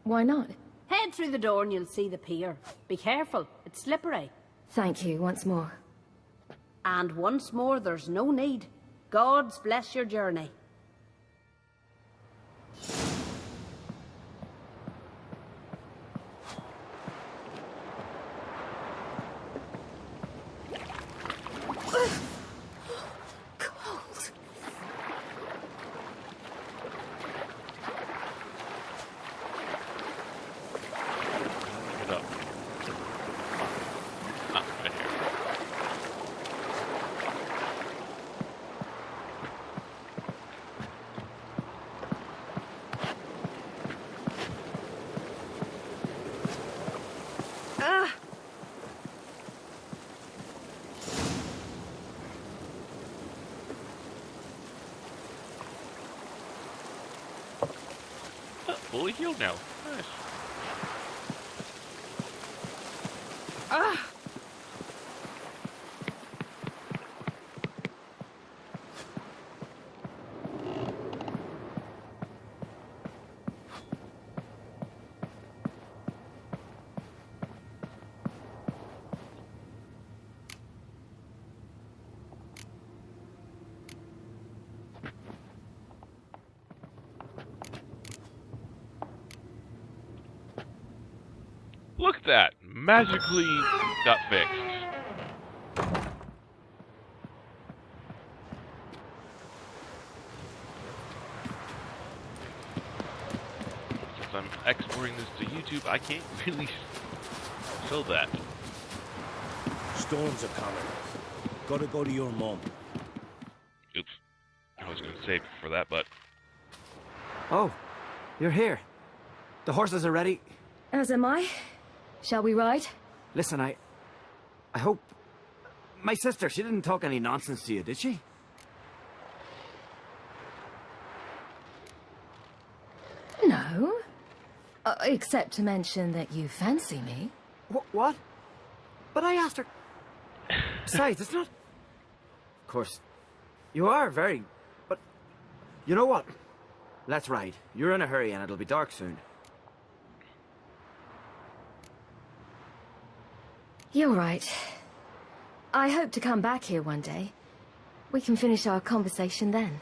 Why not? Head through the door and you'll see the pier. Be careful, it's slippery. Thank you once more. And once more, there's no need. God's bless your journey. Fully healed now. Nice. Look at that! Magically got fixed. Since I'm exporting this to YouTube, I can't really show that. Storms are coming. Gotta go to your mom. Oops. I was gonna save for that, but... Oh, you're here. The horses are ready. As am I. Shall we ride? Listen, I hope... My sister, she didn't talk any nonsense to you, did she? No. Except to mention that you fancy me. What? But I asked her... Besides, it's not... Of course, you are very... But... You know what? Let's ride. You're in a hurry and it'll be dark soon. You're right. I hope to come back here one day. We can finish our conversation then.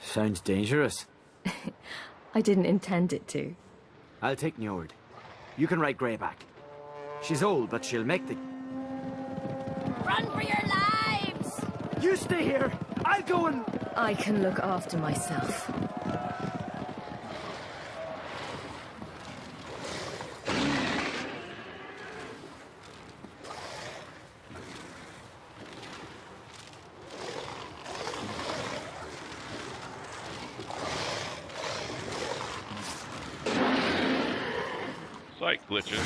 Sounds dangerous. I didn't intend it to. I'll take Njord. You can ride Greyback. She's old, but she'll make the... Run for your lives! You stay here! I'll go and... I can look after myself. Slight glitches.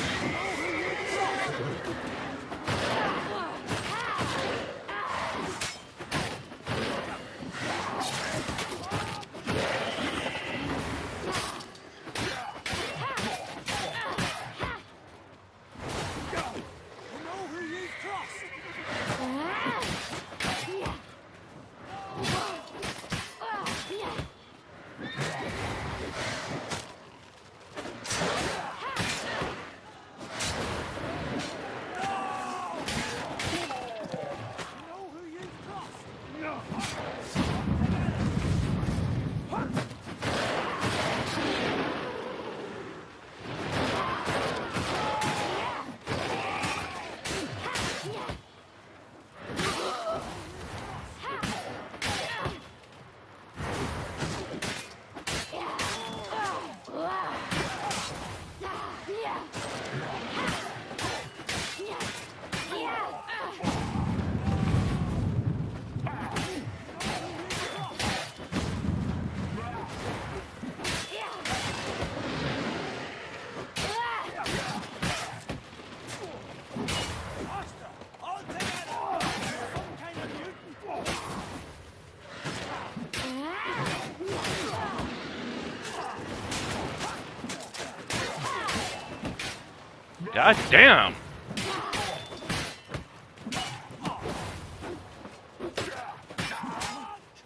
God damn!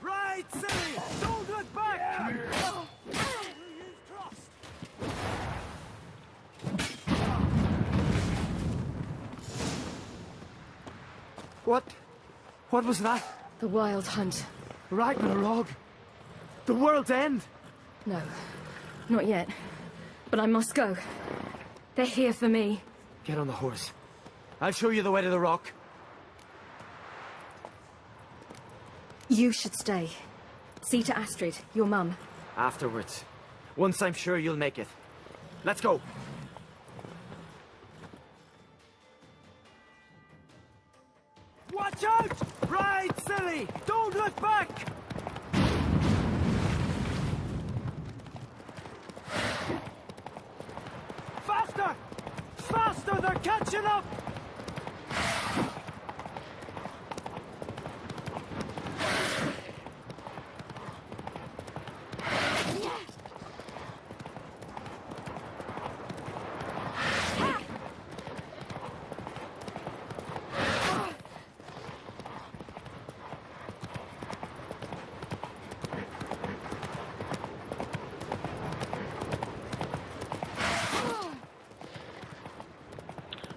Right, silly! Don't look back! What was that? The Wild Hunt. Ragnarok? The world's end? No, not yet. But I must go. They're here for me. Get on the horse. I'll show you the way to the rock. You should stay. See to Astrid, your mum. Afterwards. Once I'm sure you'll make it. Let's go. Watch out! Right, silly! Don't look back! Faster! Faster! They're catching up!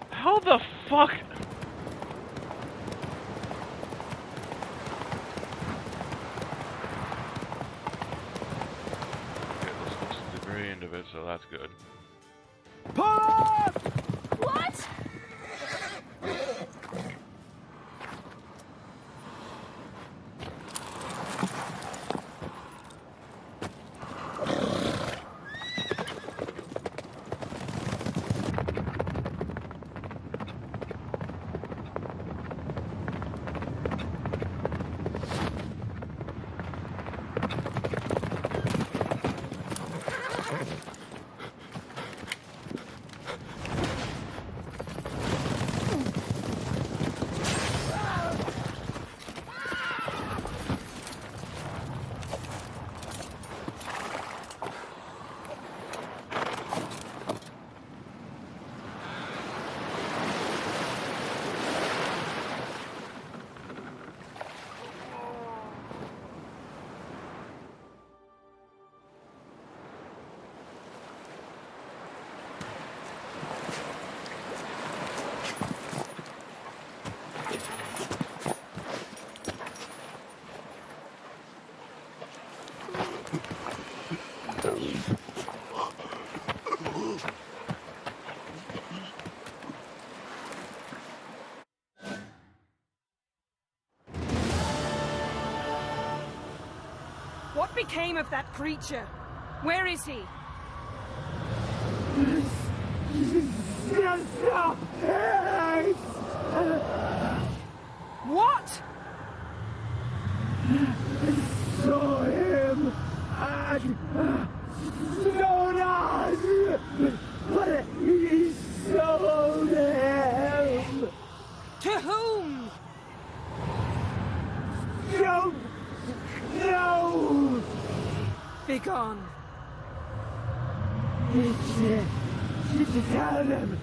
How the fuck? Okay, this is the very end of it, so that's good. Pull up! What? What became of that creature? Where is he? What? Saw him! And Jonas! But he sold him! To whom? Don't know! Begone. Tell them!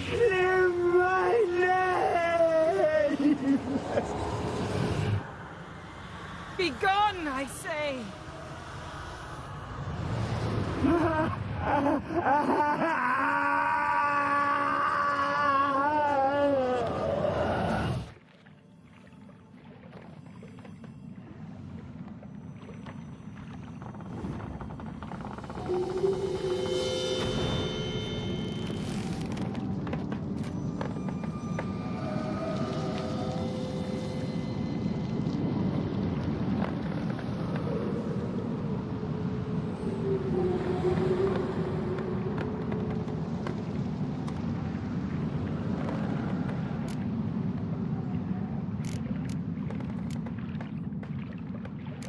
Clear my name! Begone, I say.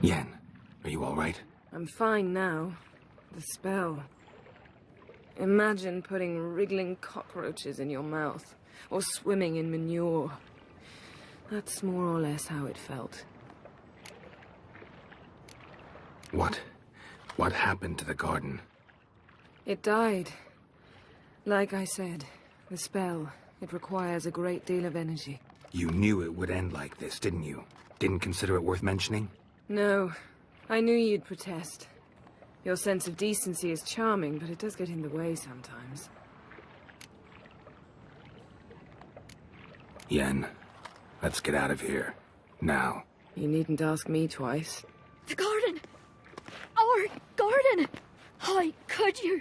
Yen, are you all right? I'm fine now. The spell. Imagine putting wriggling cockroaches in your mouth, or swimming in manure. That's more or less how it felt. What happened to the garden? It died. Like I said, the spell, it requires a great deal of energy. You knew it would end like this, didn't you? Didn't consider it worth mentioning? No, I knew you'd protest. Your sense of decency is charming, but it does get in the way sometimes. Yen, let's get out of here. Now. You needn't ask me twice. The garden! Our garden! How could you?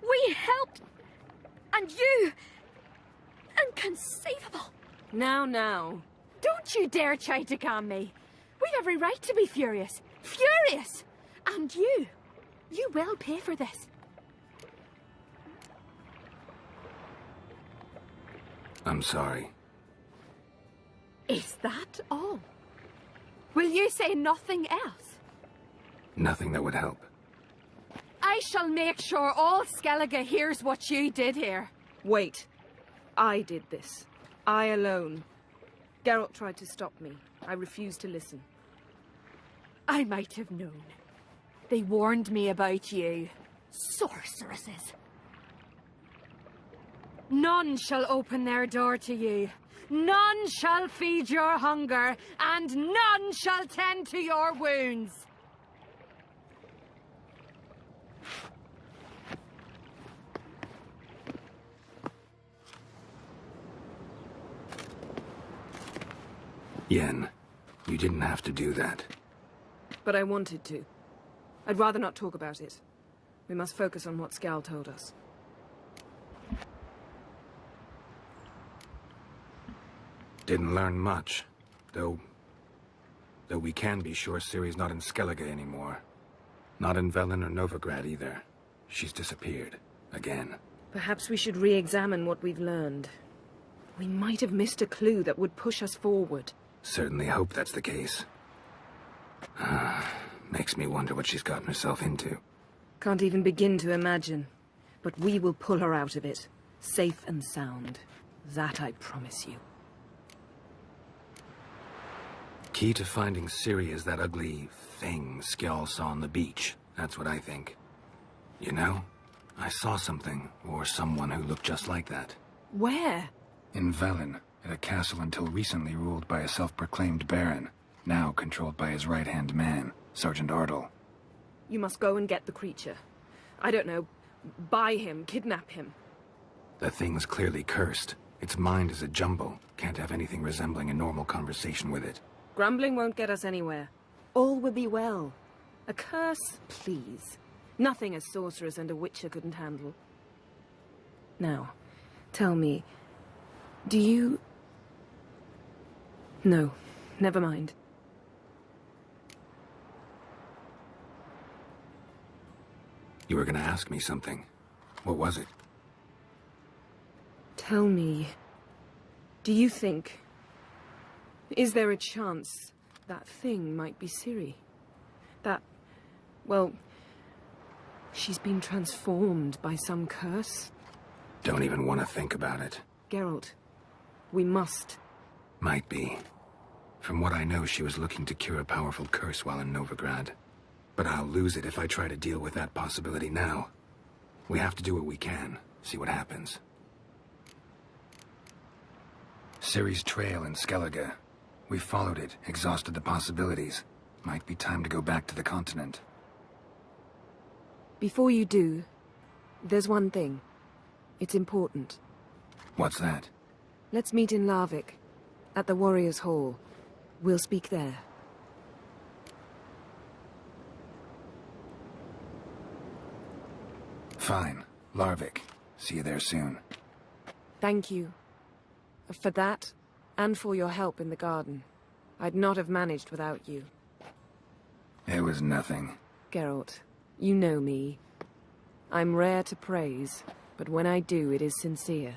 We helped! And you! Inconceivable! Now. Don't you dare try to calm me. We've every right to be furious. Furious! And you will pay for this. I'm sorry. Is that all? Will you say nothing else? Nothing that would help. I shall make sure all Skellige hears what you did here. Wait. I did this. I alone. Geralt tried to stop me. I refused to listen. I might have known. They warned me about you. Sorceresses. None shall open their door to you. None shall feed your hunger, and none shall tend to your wounds. Yen, you didn't have to do that. But I wanted to. I'd rather not talk about it. We must focus on what Skal told us. Didn't learn much, though we can be sure Ciri's not in Skellige anymore. Not in Velen or Novigrad either. She's disappeared. Again. Perhaps we should re-examine what we've learned. We might have missed a clue that would push us forward. Certainly hope that's the case. Makes me wonder what she's gotten herself into. Can't even begin to imagine. But we will pull her out of it. Safe and sound. That I promise you. Key to finding Ciri is that ugly thing Skjall saw on the beach. That's what I think. You know, I saw something, or someone who looked just like that. Where? In Velen, at a castle until recently ruled by a self-proclaimed baron, now controlled by his right-hand man, Sergeant Ardle. You must go and get the creature. I don't know, buy him, kidnap him. The thing's clearly cursed. Its mind is a jumble. Can't have anything resembling a normal conversation with it. Grumbling won't get us anywhere. All will be well. A curse, please. Nothing a sorceress and a witcher couldn't handle. Now, tell me, do you... No, never mind. You were gonna ask me something. What was it? Tell me, do you think... Is there a chance that thing might be Ciri? That, well, she's been transformed by some curse? Don't even want to think about it. Geralt, we must. Might be. From what I know, she was looking to cure a powerful curse while in Novigrad. But I'll lose it if I try to deal with that possibility now. We have to do what we can, see what happens. Ciri's trail in Skellige. We followed it, exhausted the possibilities. Might be time to go back to the continent. Before you do, there's one thing. It's important. What's that? Let's meet in Larvik, at the Warriors' Hall. We'll speak there. Fine. Larvik. See you there soon. Thank you. For that, and for your help in the garden. I'd not have managed without you. It was nothing. Geralt, you know me. I'm rare to praise, but when I do, it is sincere.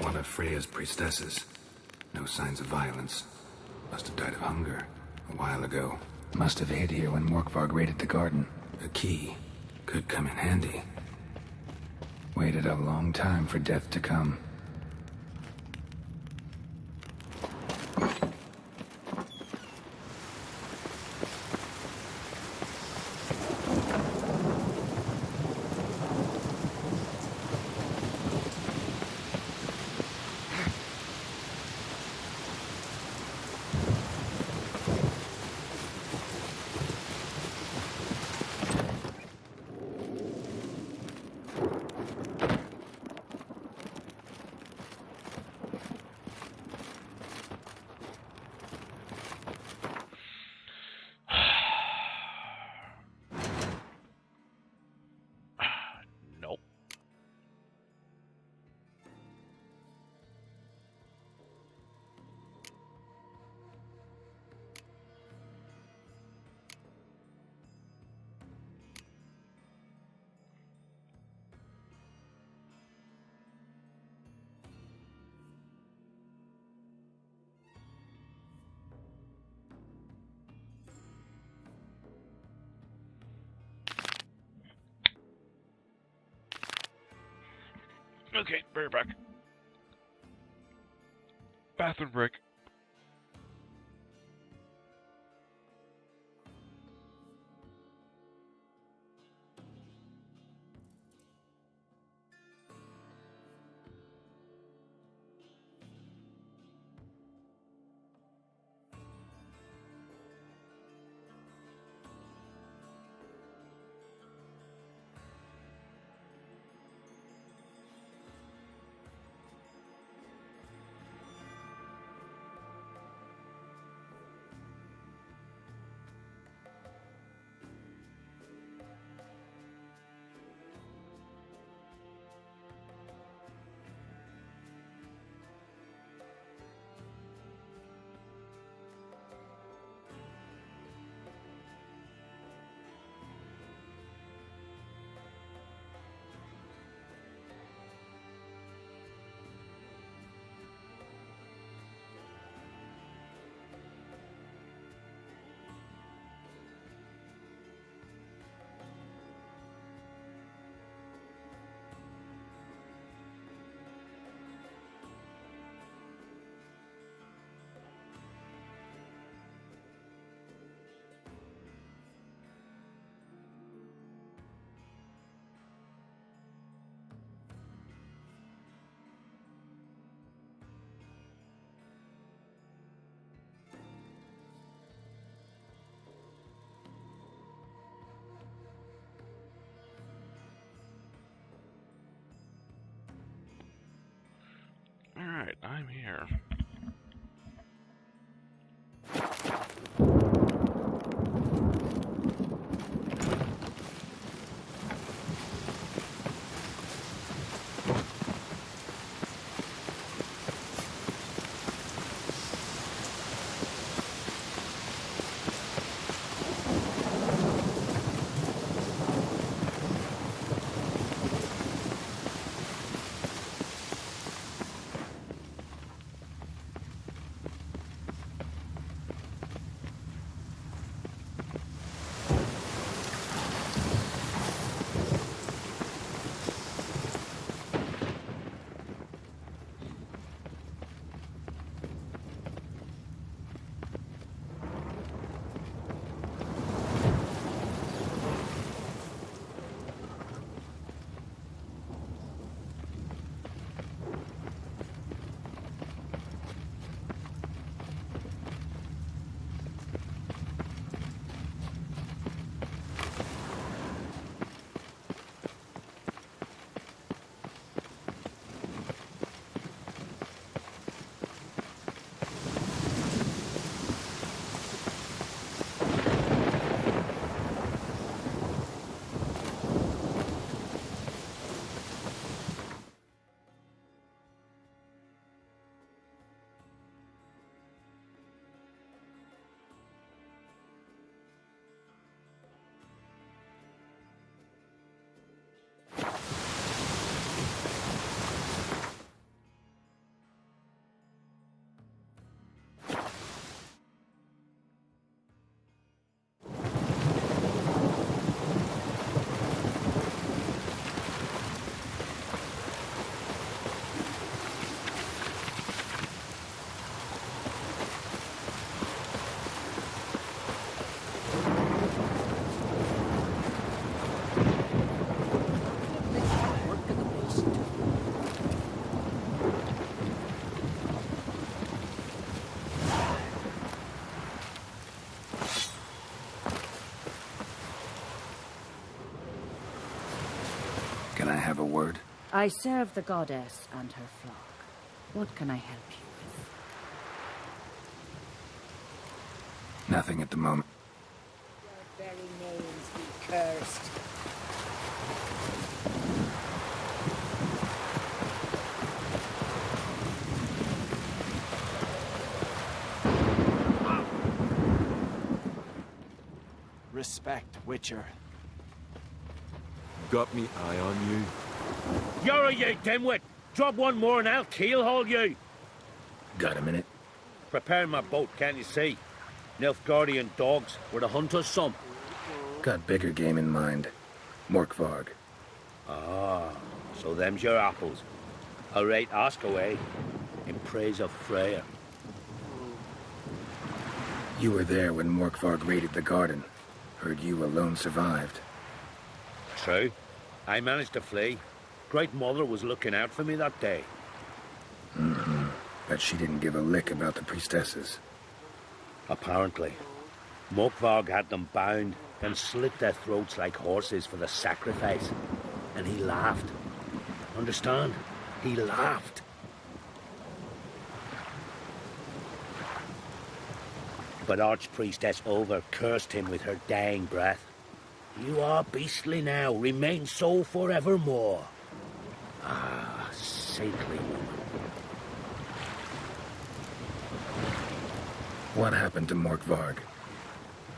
One of Freya's priestesses. No signs of violence. Must have died of hunger a while ago. Must have hid here when Morkvarg raided the garden. A key. Could come in handy. Waited a long time for death to come. Nope. Okay, bring it back. Bathroom break. Alright, I'm here. I have a word? I serve the goddess and her flock. What can I help you with? Nothing at the moment. Your very names be cursed. Respect, Witcher. Got me eye on you? You're a you dimwit! Drop one more and I'll keelhaul you! Got a minute? Prepare my boat, can't you see? Nilfgaardian dogs were the hunters some. Got bigger game in mind. Morkvarg. Ah, so them's your apples. All right, ask away. In praise of Freya. You were there when Morkvarg raided the garden. Heard you alone survived. True. I managed to flee. Great Mother was looking out for me that day. Mm-hmm. But she didn't give a lick about the priestesses. Apparently. Morkvarg had them bound, then slit their throats like horses for the sacrifice. And he laughed. Understand? He laughed. But Archpriestess Over cursed him with her dying breath. You are beastly now, remain so forevermore. Ah, saintly woman. What happened to Morkvarg?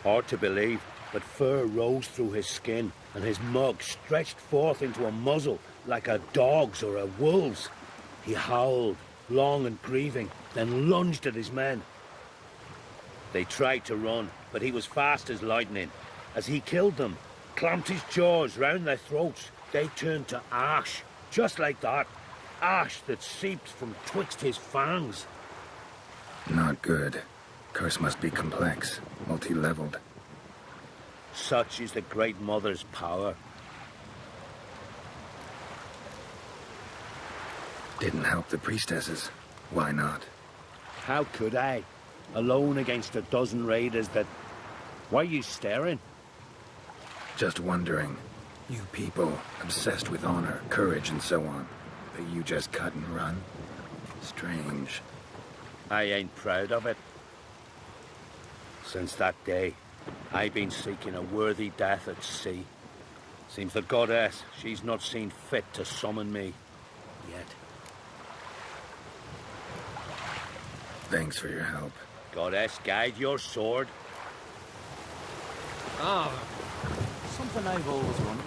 Hard to believe, but fur rose through his skin, and his mug stretched forth into a muzzle like a dog's or a wolf's. He howled, long and grieving, then lunged at his men. They tried to run, but he was fast as lightning. As he killed them, clamped his jaws round their throats, they turned to ash, just like that. Ash that seeped from twixt his fangs. Not good. Curse must be complex, multi-leveled. Such is the Great Mother's power. Didn't help the priestesses. Why not? How could I? Alone against a dozen raiders that... Why are you staring? Just wondering. You people, obsessed with honor, courage, and so on. But you just cut and run? Strange. I ain't proud of it. Since that day, I've been seeking a worthy death at sea. Seems the goddess, she's not seen fit to summon me yet. Thanks for your help. Goddess, guide your sword. Ah, something I've always wondered.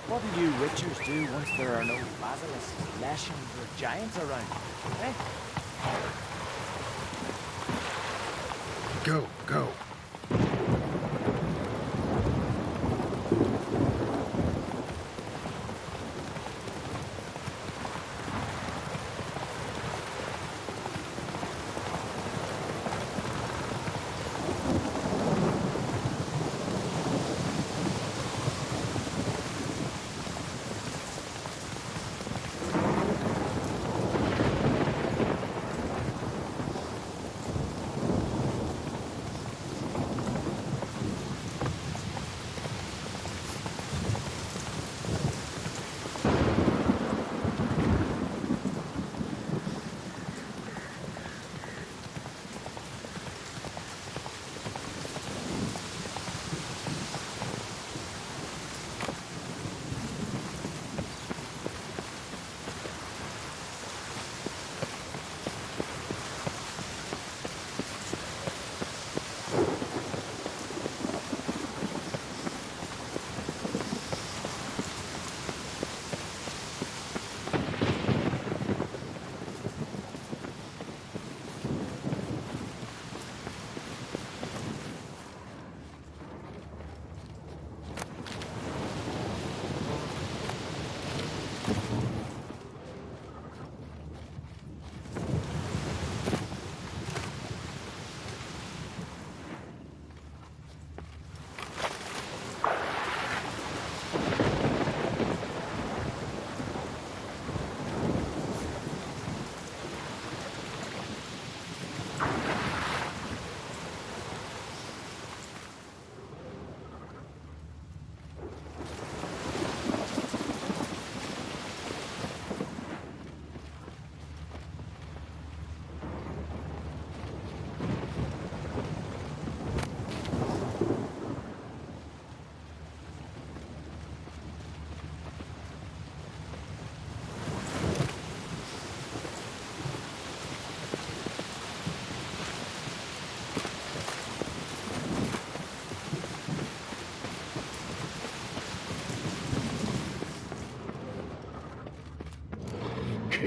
What do you witchers do once there are no basilisks, lashings, or giants around? Eh? Go, go.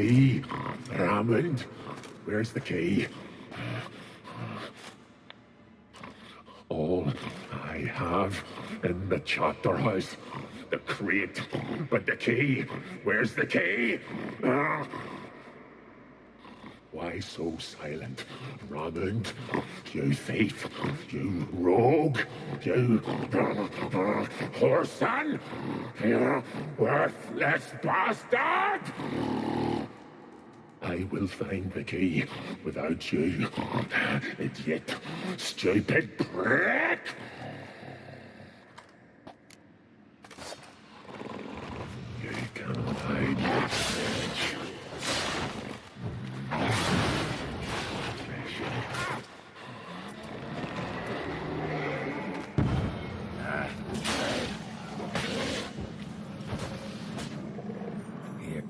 key? Raymond, where's the key? All I have in the chapter house, the crate, but the key, where's the key? Why so silent, Raymond? You thief, you rogue, you whoreson, you worthless bastard! I will find the key without you, idiot, stupid prick! You cannot hide. Here.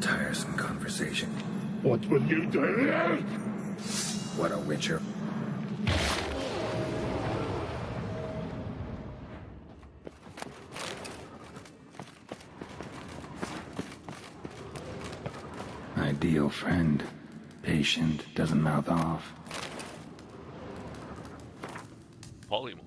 Tiresome conversation. What will you do? What a witcher. Ideal friend. Patient, doesn't mouth off. Polymorph.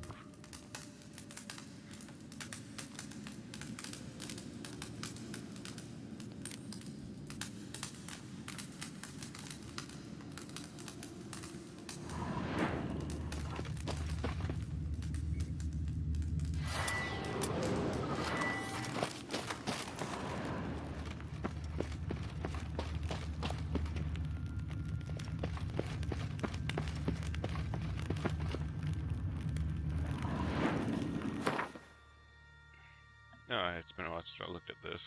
No, it's been a while since I looked at this.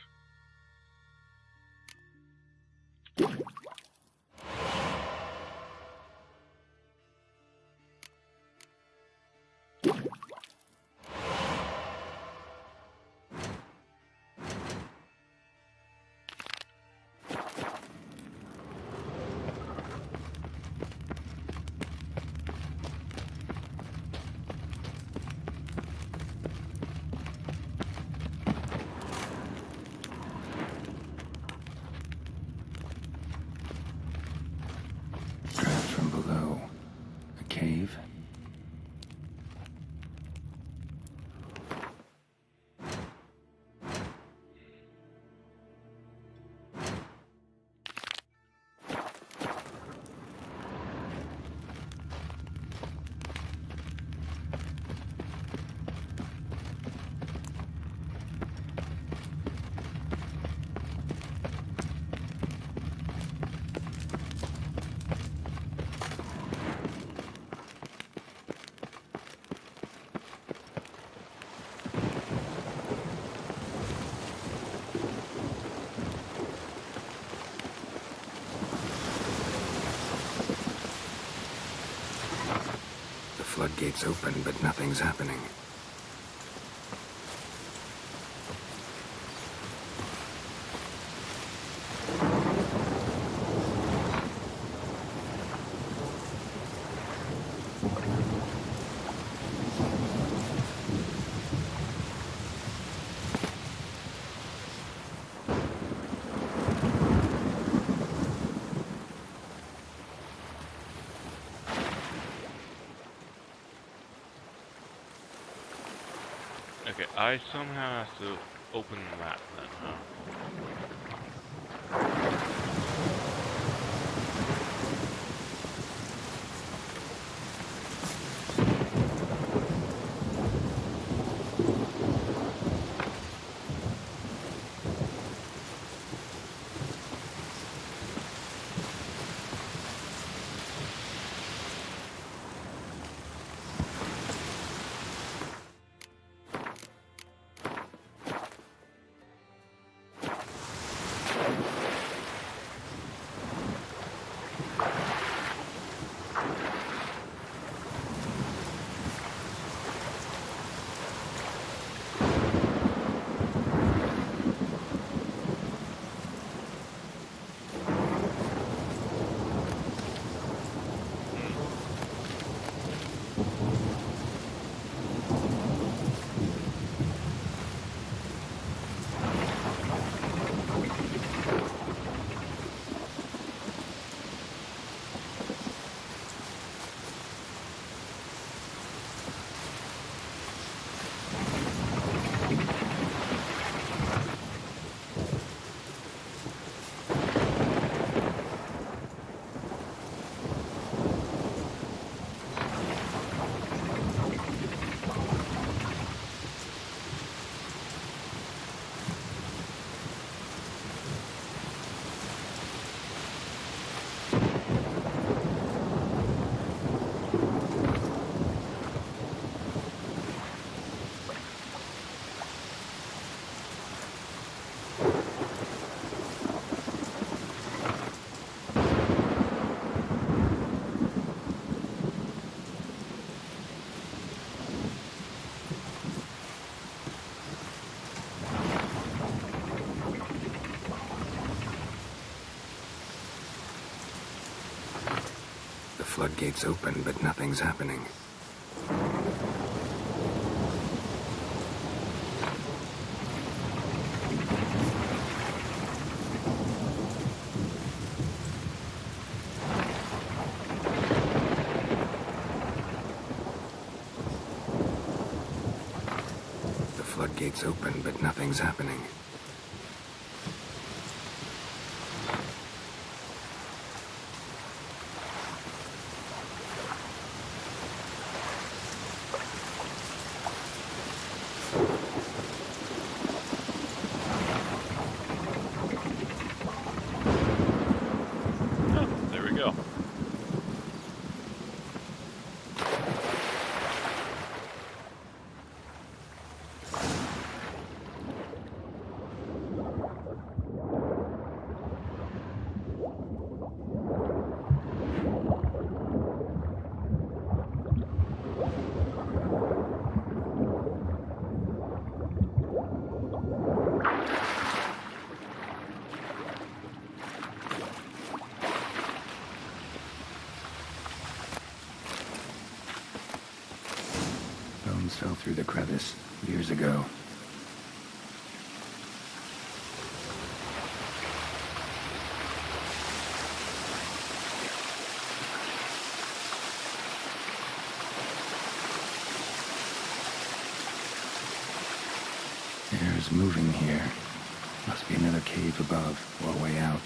Trapped from below. A cave? The floodgates open, but nothing's happening. Okay, I somehow have to open that then, huh? floodgates open, but nothing's happening. The floodgates open, but nothing's happening. There we go. Bones fell through the crevice years ago. Air's moving here. Must be another cave above or a way out.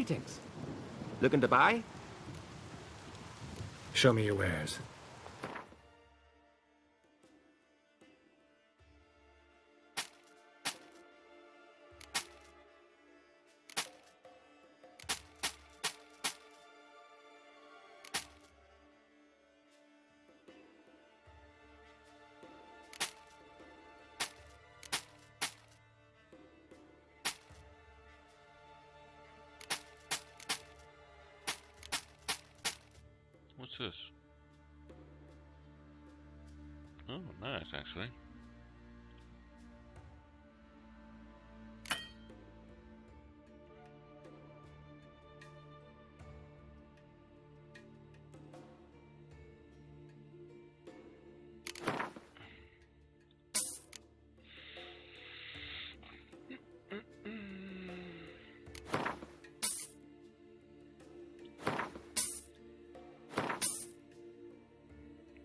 Greetings. Looking to buy? Show me your wares. What's this? Oh, nice, actually.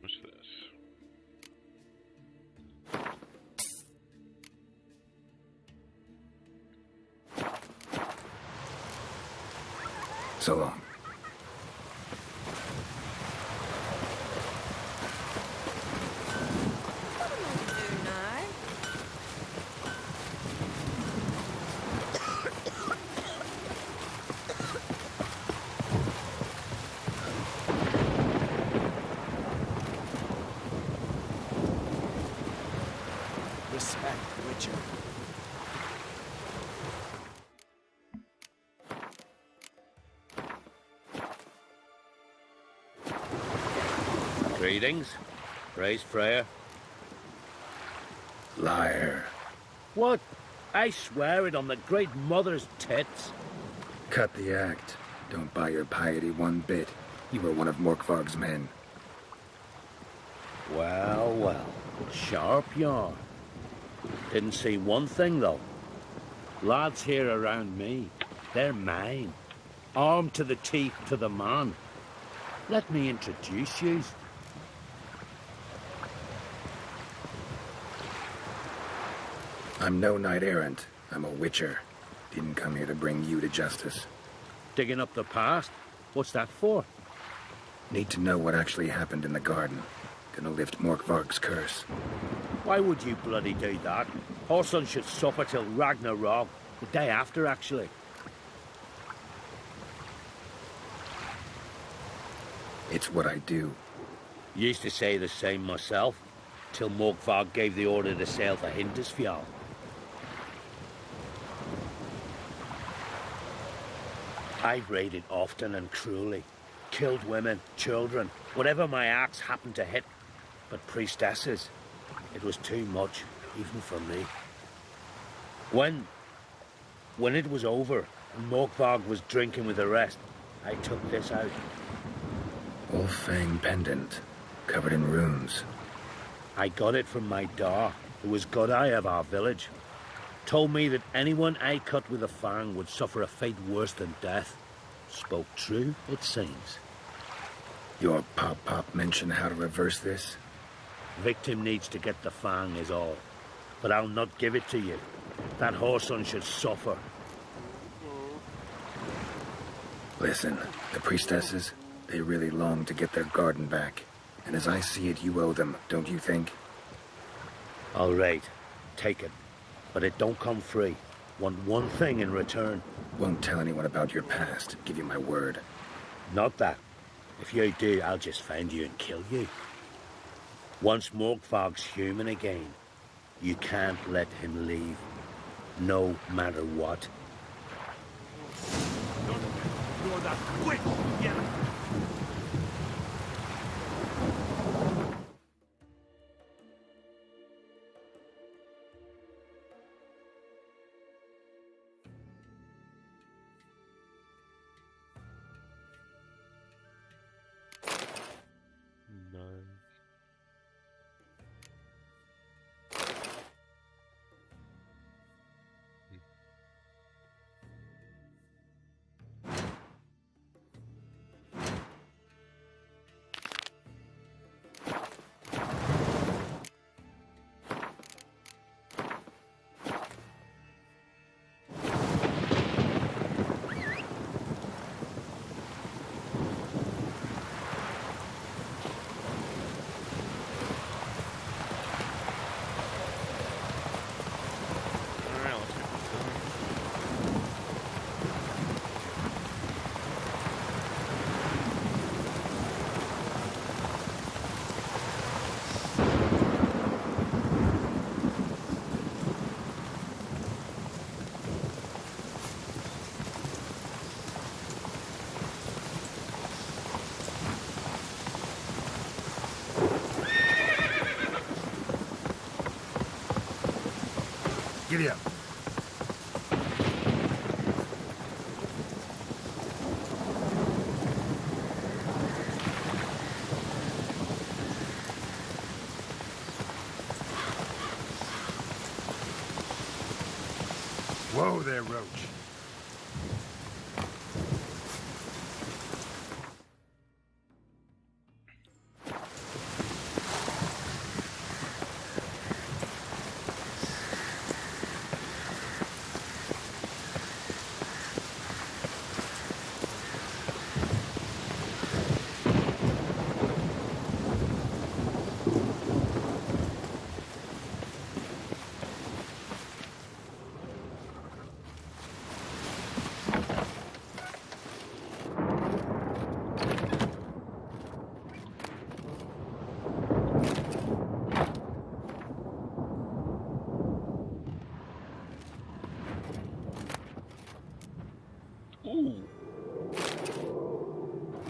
What's this? So long. Respect, Witcher. Greetings. Praise Freya. Liar. What? I swear it on the Great Mother's tits. Cut the act. Don't buy your piety one bit. You were one of Morkvarg's men. Well, well. Sharp yarn. Didn't see one thing, though. Lads here around me, they're mine. Armed to the teeth to the man. Let me introduce you. I'm no knight-errant. I'm a witcher. Didn't come here to bring you to justice. Digging up the past? What's that for? Need to know what actually happened in the garden. Gonna lift Morkvarg's curse. Why would you bloody do that? Our son should suffer till Ragnarok. The day after, actually. It's what I do. Used to say the same myself, till Morkvarg gave the order to sail for Hindisfjall. I've raided often and cruelly. Killed women, children, whatever my axe happened to hit. But priestesses, it was too much, even for me. When it was over, and Morkvarg was drinking with the rest, I took this out. Wolf-fang pendant, covered in runes. I got it from my da, who was godeye of our village. Told me that anyone I cut with a fang would suffer a fate worse than death. Spoke true, it seems. Your pop-pop mentioned how to reverse this? Victim needs to get the fang is all. But I'll not give it to you. That whoreson should suffer. Listen, the priestesses, they really long to get their garden back. And as I see it, you owe them, don't you think? All right, take it. But it don't come free. Want one thing in return. Won't tell anyone about your past, give you my word. Not that. If you do, I'll just find you and kill you. Once Morkvarg's human again, you can't let him leave. No matter what. You're that witch, yeah. Giddy up. Whoa there, Roach. Ooh.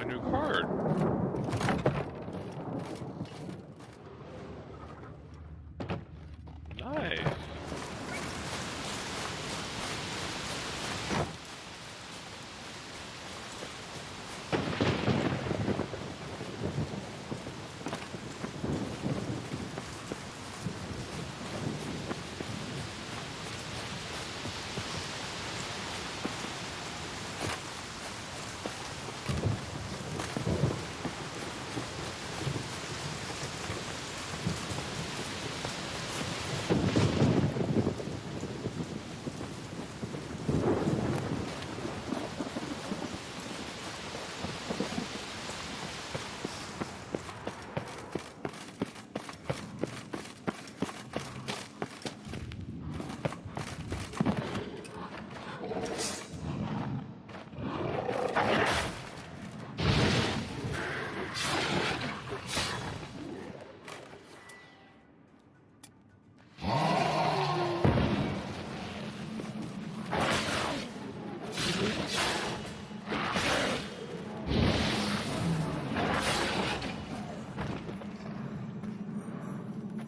A new card. Nice.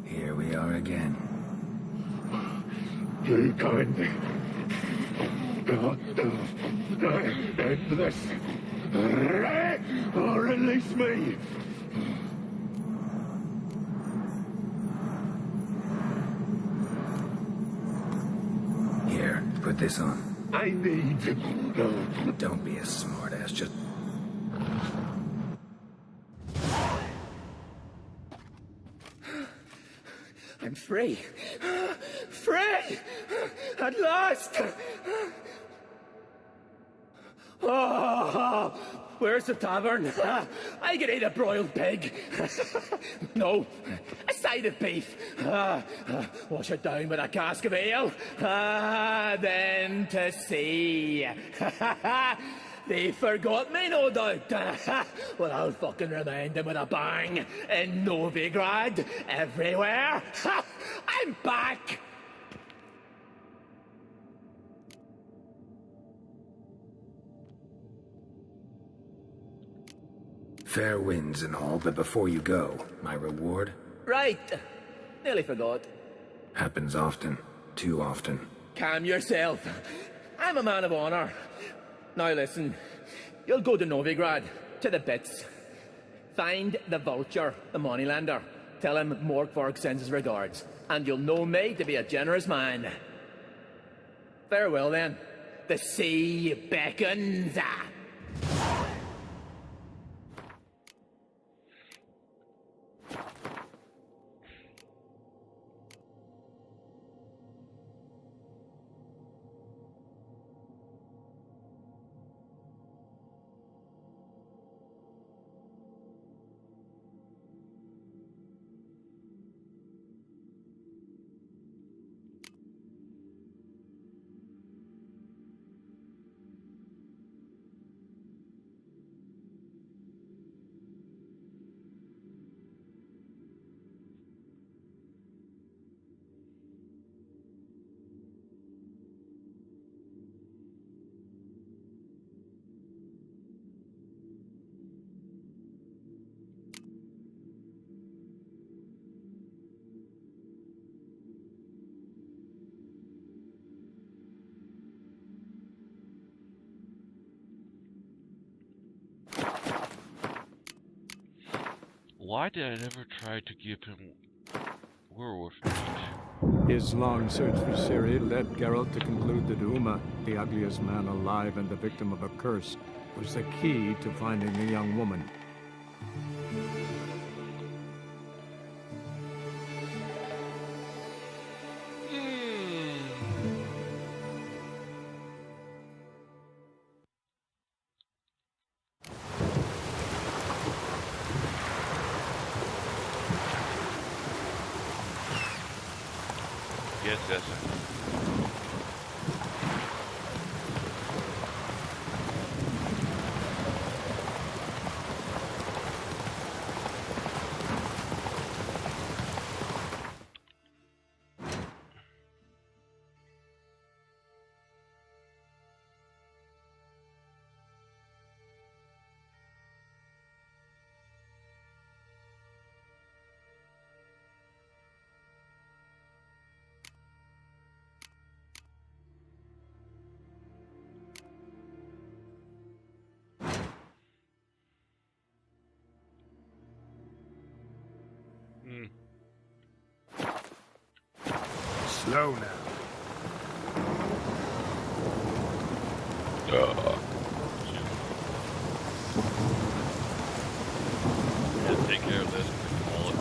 Here we are again. You kind. End this. Or release me. Here, put this on. I need. Don't be a smartass, just... I'm free. Free! At last! Oh, where's the tavern? I can eat a broiled pig. No, a side of beef. Wash it down with a cask of ale. Then to sea. They forgot me, no doubt. Well, I'll fucking remind them with a bang. In Novigrad, everywhere. I'm back! Fair winds and all, but before you go, my reward? Right. Nearly forgot. Happens often. Too often. Calm yourself. I'm a man of honor. Now listen. You'll go to Novigrad, to the bits. Find the vulture, the moneylender. Tell him Morkvarg sends his regards. And you'll know me to be a generous man. Farewell then. The sea beckons. Why did I never try to give him werewolf meat? His long search for Ciri led Geralt to conclude that Uma, the ugliest man alive and the victim of a curse, was the key to finding the young woman. Yes, yes. Slow now. Yeah, take care of this. Call it.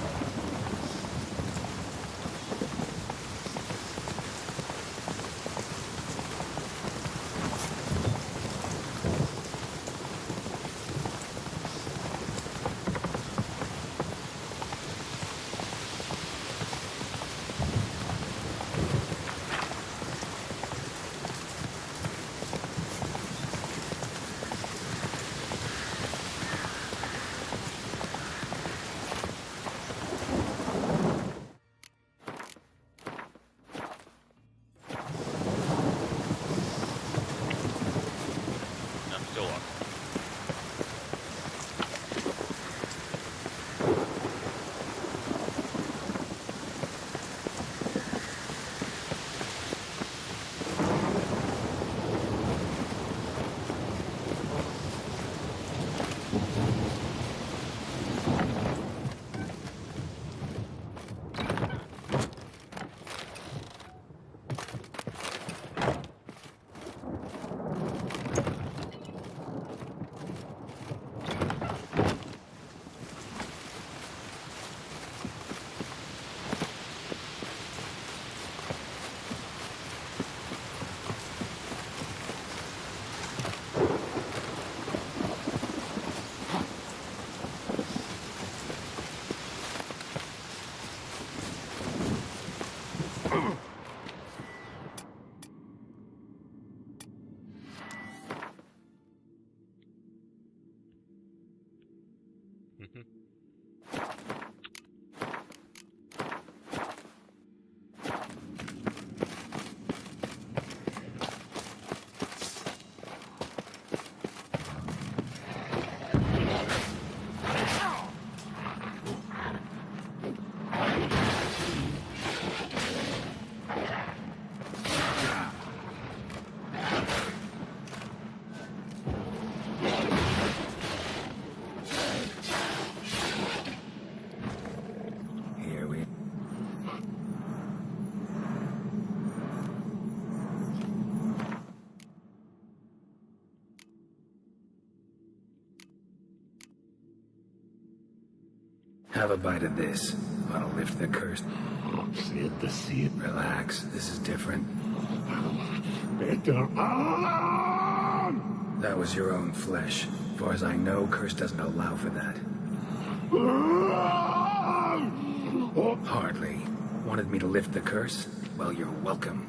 I'm still up. Have a bite of this. I'll lift the curse. Said the same. Relax. This is different. Better on! That was your own flesh. As far as I know, curse doesn't allow for that. Hardly. Wanted me to lift the curse? Well, you're welcome.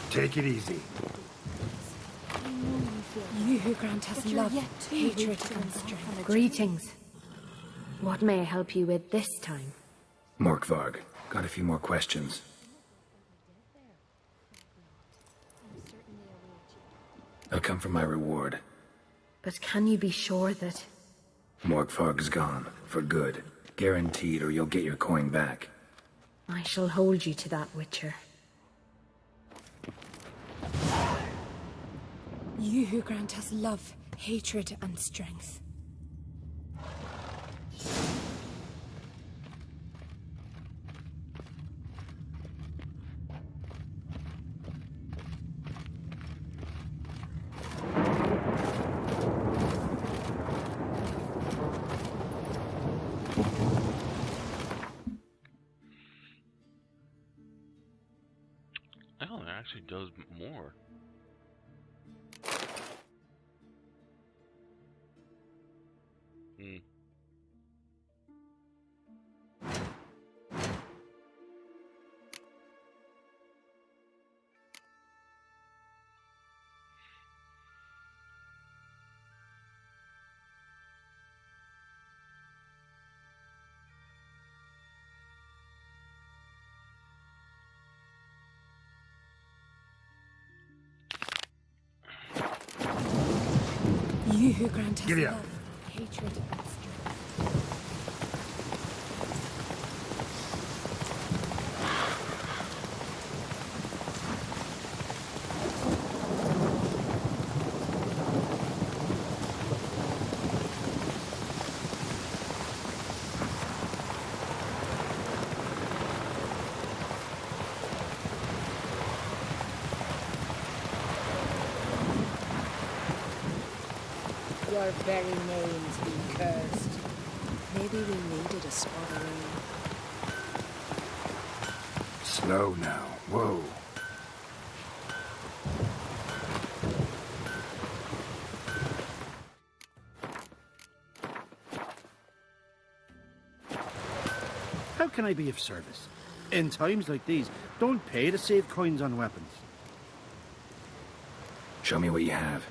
Take it easy. You who grant us love, hatred, and strength. Greetings. What may I help you with this time? Morkvarg, got a few more questions. I'll come for my reward. But can you be sure that... Morkvarg's gone, for good. Guaranteed, or you'll get your coin back. I shall hold you to that, Witcher. You who grant us love, hatred, and strength. Oh, it actually does more. Hmm. You who grant us Giddy up. love, hatred, and strength. Your very names be cursed. Maybe we needed a spot around. Slow now. Whoa. How can I be of service? In times like these, don't pay to save coins on weapons. Show me what you have.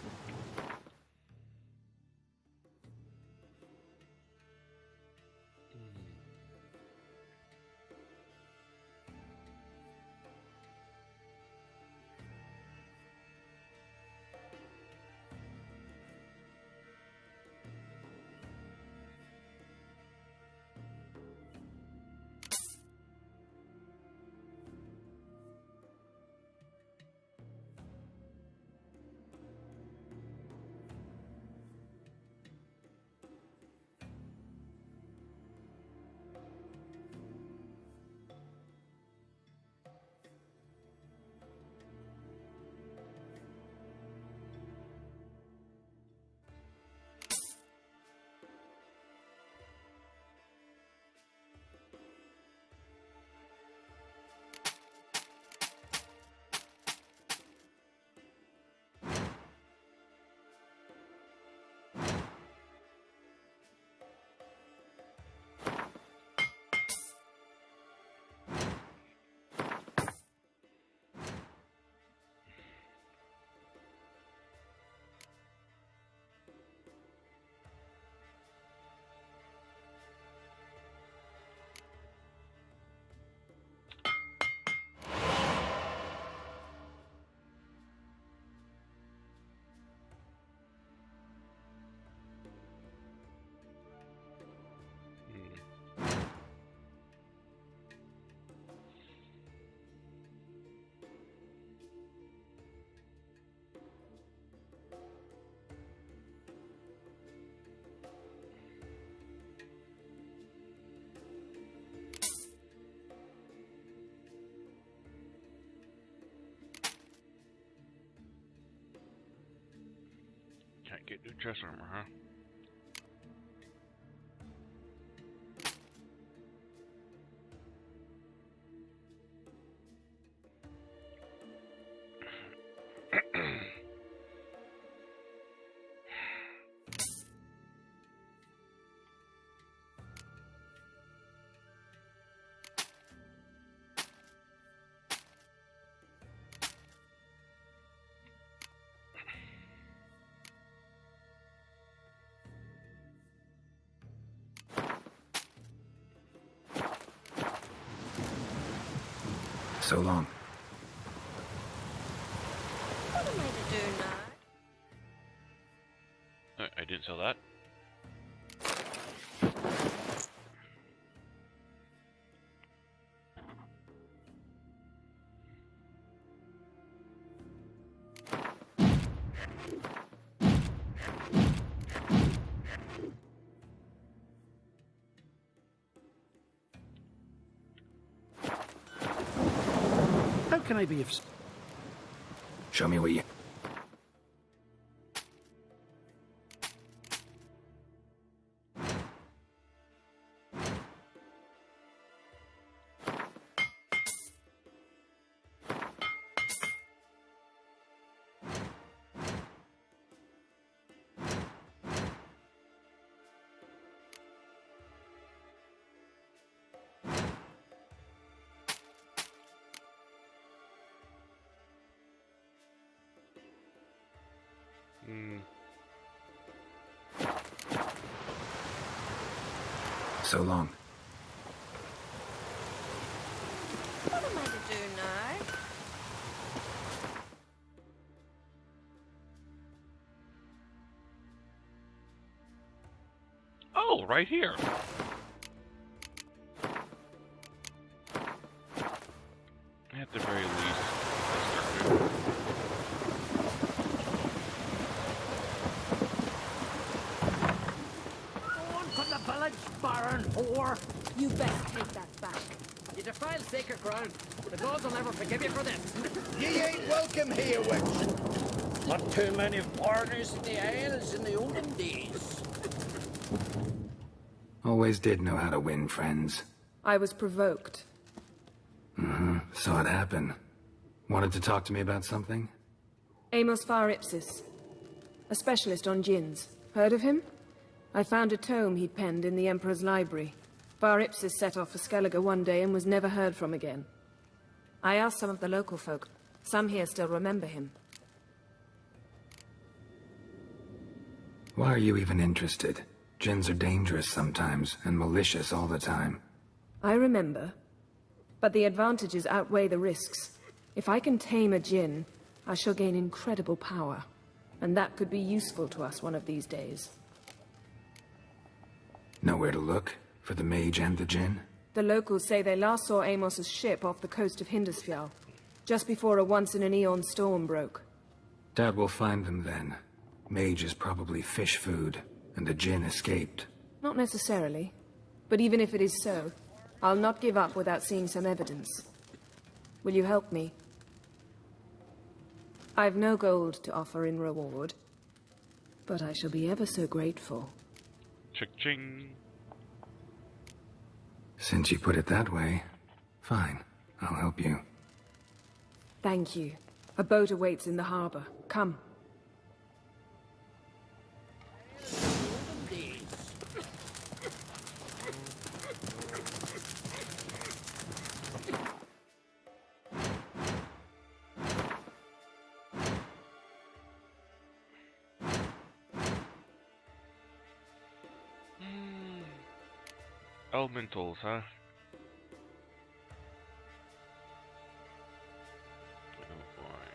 Can't get new chest armor, huh? So long. What am I to do now? I didn't sell that. How can I be of... Show me what you... So long. What am I to do now? Oh, right here. At the very least, From the village, Baron whore! You best take that back. You defile sacred ground. The gods will never forgive you for this. Ye ain't welcome here, witch. Not too many foreigners in the Isles in the olden days. Always did know how to win friends. I was provoked. Saw it happen. Wanted to talk to me about something? Amos Var Ipsis, a specialist on djinns. Heard of him? I found a tome he'd penned in the Emperor's library. Var Ipsis set off for Skellige one day and was never heard from again. I asked some of the local folk. Some here still remember him. Why are you even interested? Djinns are dangerous sometimes, and malicious all the time. I remember. But the advantages outweigh the risks. If I can tame a djinn, I shall gain incredible power. And that could be useful to us one of these days. Know where to look? For the mage and the djinn? The locals say they last saw Amos's ship off the coast of Hindusfjall, just before a once-in-an-eon storm broke. Doubt we'll find them then. Mage is probably fish food, and the djinn escaped. Not necessarily. But even if it is so, I'll not give up without seeing some evidence. Will you help me? I've no gold to offer in reward, but I shall be ever so grateful. Ching. Since you put it that way, fine. I'll help you. Thank you. A boat awaits in the harbor. Come. Elementals, huh? Oh boy.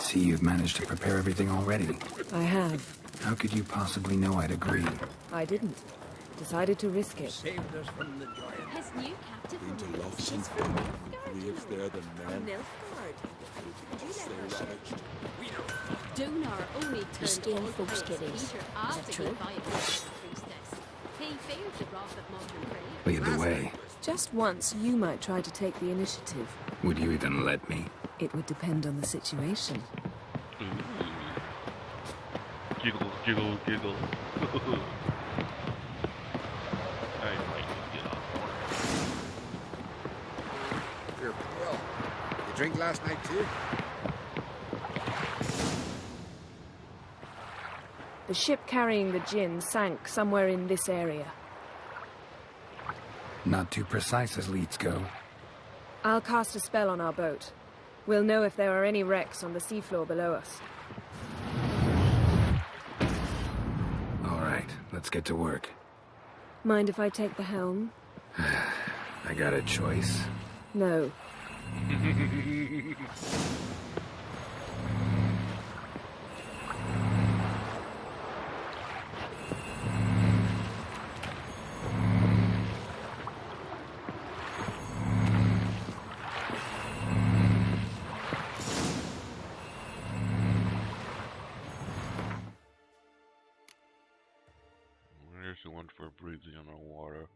See, you've managed to prepare everything already. I have. How could you possibly know I'd agree? I didn't. Decided to risk it. Saved us from the giant. His new captive Into woman. lost She's people from who believes they're the men. Nilfgaard. Do you Stay let her ravaged. Donar only turned skin all folks praise kiddies. Peter Is after that he true? violated the priestess. He feared the wrath of modern prayer. Lead the way. Just once, you might try to take the initiative. Would you even let me? It would depend on the situation. Giggle, giggle, giggle. I might get off. drink last night too? The ship carrying the gin sank somewhere in this area. Not too precise as leads go. I'll cast a spell on our boat. We'll know if there are any wrecks on the seafloor below us. All right, let's get to work. Mind if I take the helm? I got a choice. No. There's the one for breathing underwater.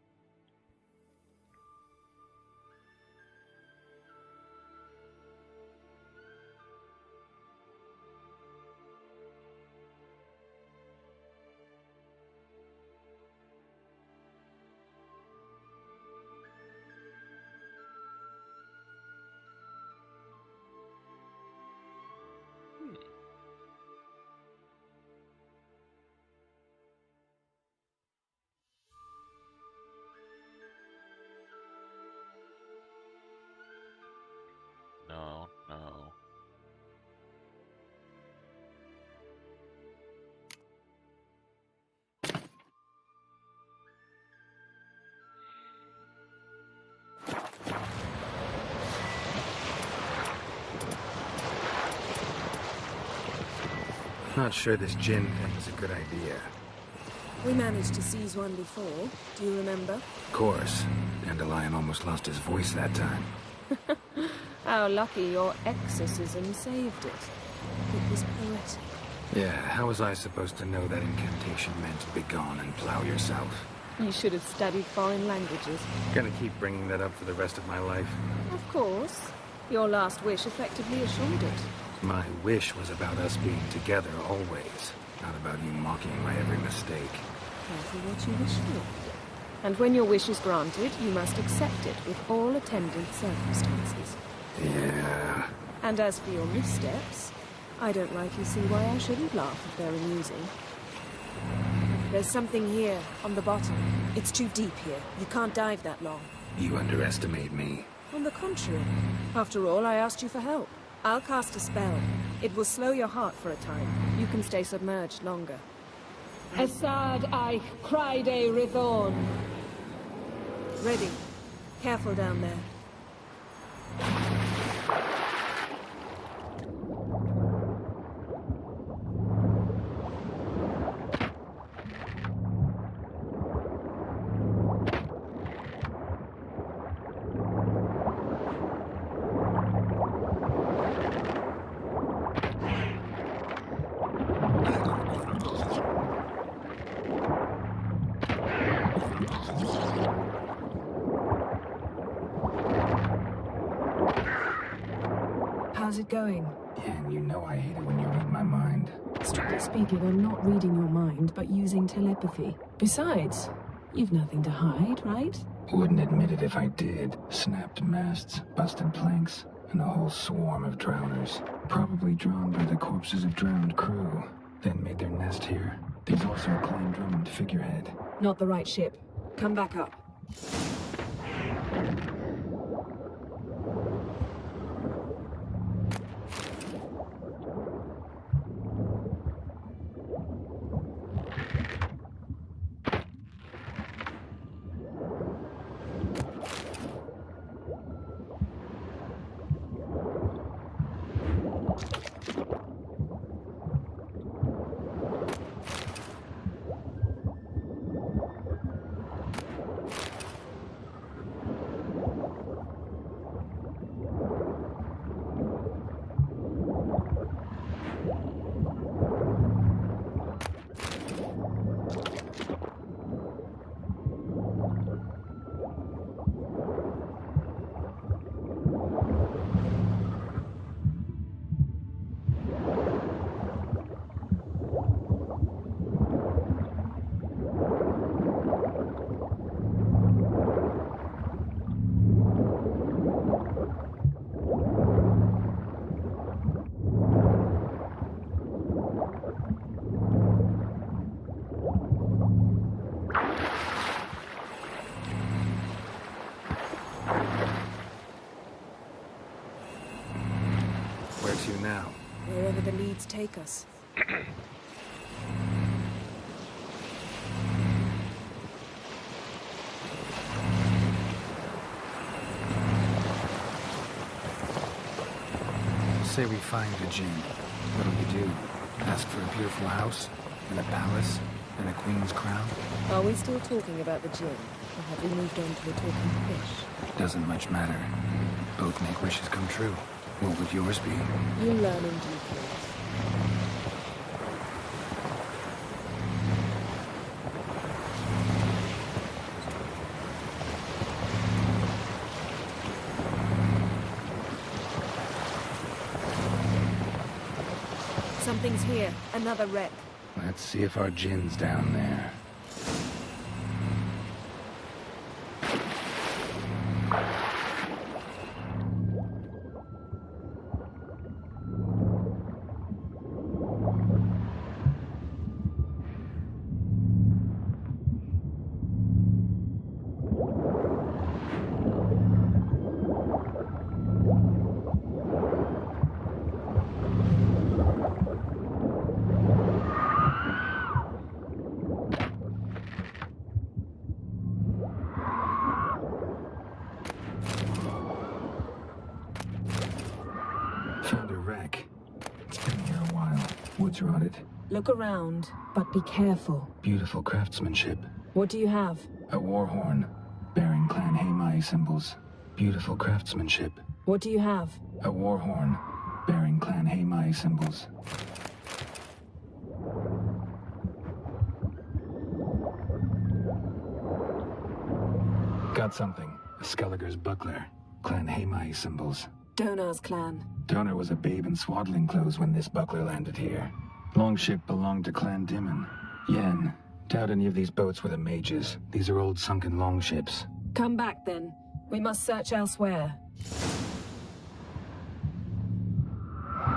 No, no. Not sure this gin thing is a good idea. We managed to seize one before. Do you remember? Of course. Dandelion almost lost his voice that time. How lucky your exorcism saved it. It was poetic. Yeah, how was I supposed to know that incantation meant begone and plow yourself? You should have studied foreign languages. Gonna keep bringing that up for the rest of my life. Of course. Your last wish effectively assured it. My wish was about us being together always, not about you mocking my every mistake. Careful what you wish for. And when your wish is granted, you must accept it with all attendant circumstances. Yeah. And as for your missteps, I don't rightly see why I shouldn't laugh if they're amusing. There's something here, on the bottom. It's too deep here. You can't dive that long. You underestimate me. On the contrary. After all, I asked you for help. I'll cast a spell. It will slow your heart for a time. You can stay submerged longer. Esad I cried a Rithorn. Ready. Careful down there. How's it going? And you know I hate it when you read my mind. Strictly speaking, I'm not reading your mind, but using telepathy. Besides, you've nothing to hide, right? Wouldn't admit it if I did. Snapped masts, busted planks, and a whole swarm of drowners. Probably drawn by the corpses of drowned crew. Then made their nest here. There's also a Klein Drummond figurehead. Not the right ship. Come back up. Let's take us. Say we find the Jinn. What'll you do? Ask for a beautiful house? And a palace? And a queen's crown? Are we still talking about the Jinn? Or have we moved on to the talking fish? Doesn't much matter. Both make wishes come true. What would yours be? You learn in due course. Something's here. Another wreck. Let's see if our Jinn's down there. Found a wreck. It's been here a while. Woods rotted. Look around, but be careful. Beautiful craftsmanship. What do you have? A war horn, bearing Clan Haimai symbols. Beautiful craftsmanship. What do you have? A war horn, bearing Clan Haimai symbols. Got something. A Skelliger's buckler. Clan Haimai symbols. Donar's clan. Donar was a babe in swaddling clothes when this buckler landed here. Longship belonged to Clan Dimon. Yen. Doubt any of these boats were the mages. These are old sunken longships. Come back then. We must search elsewhere.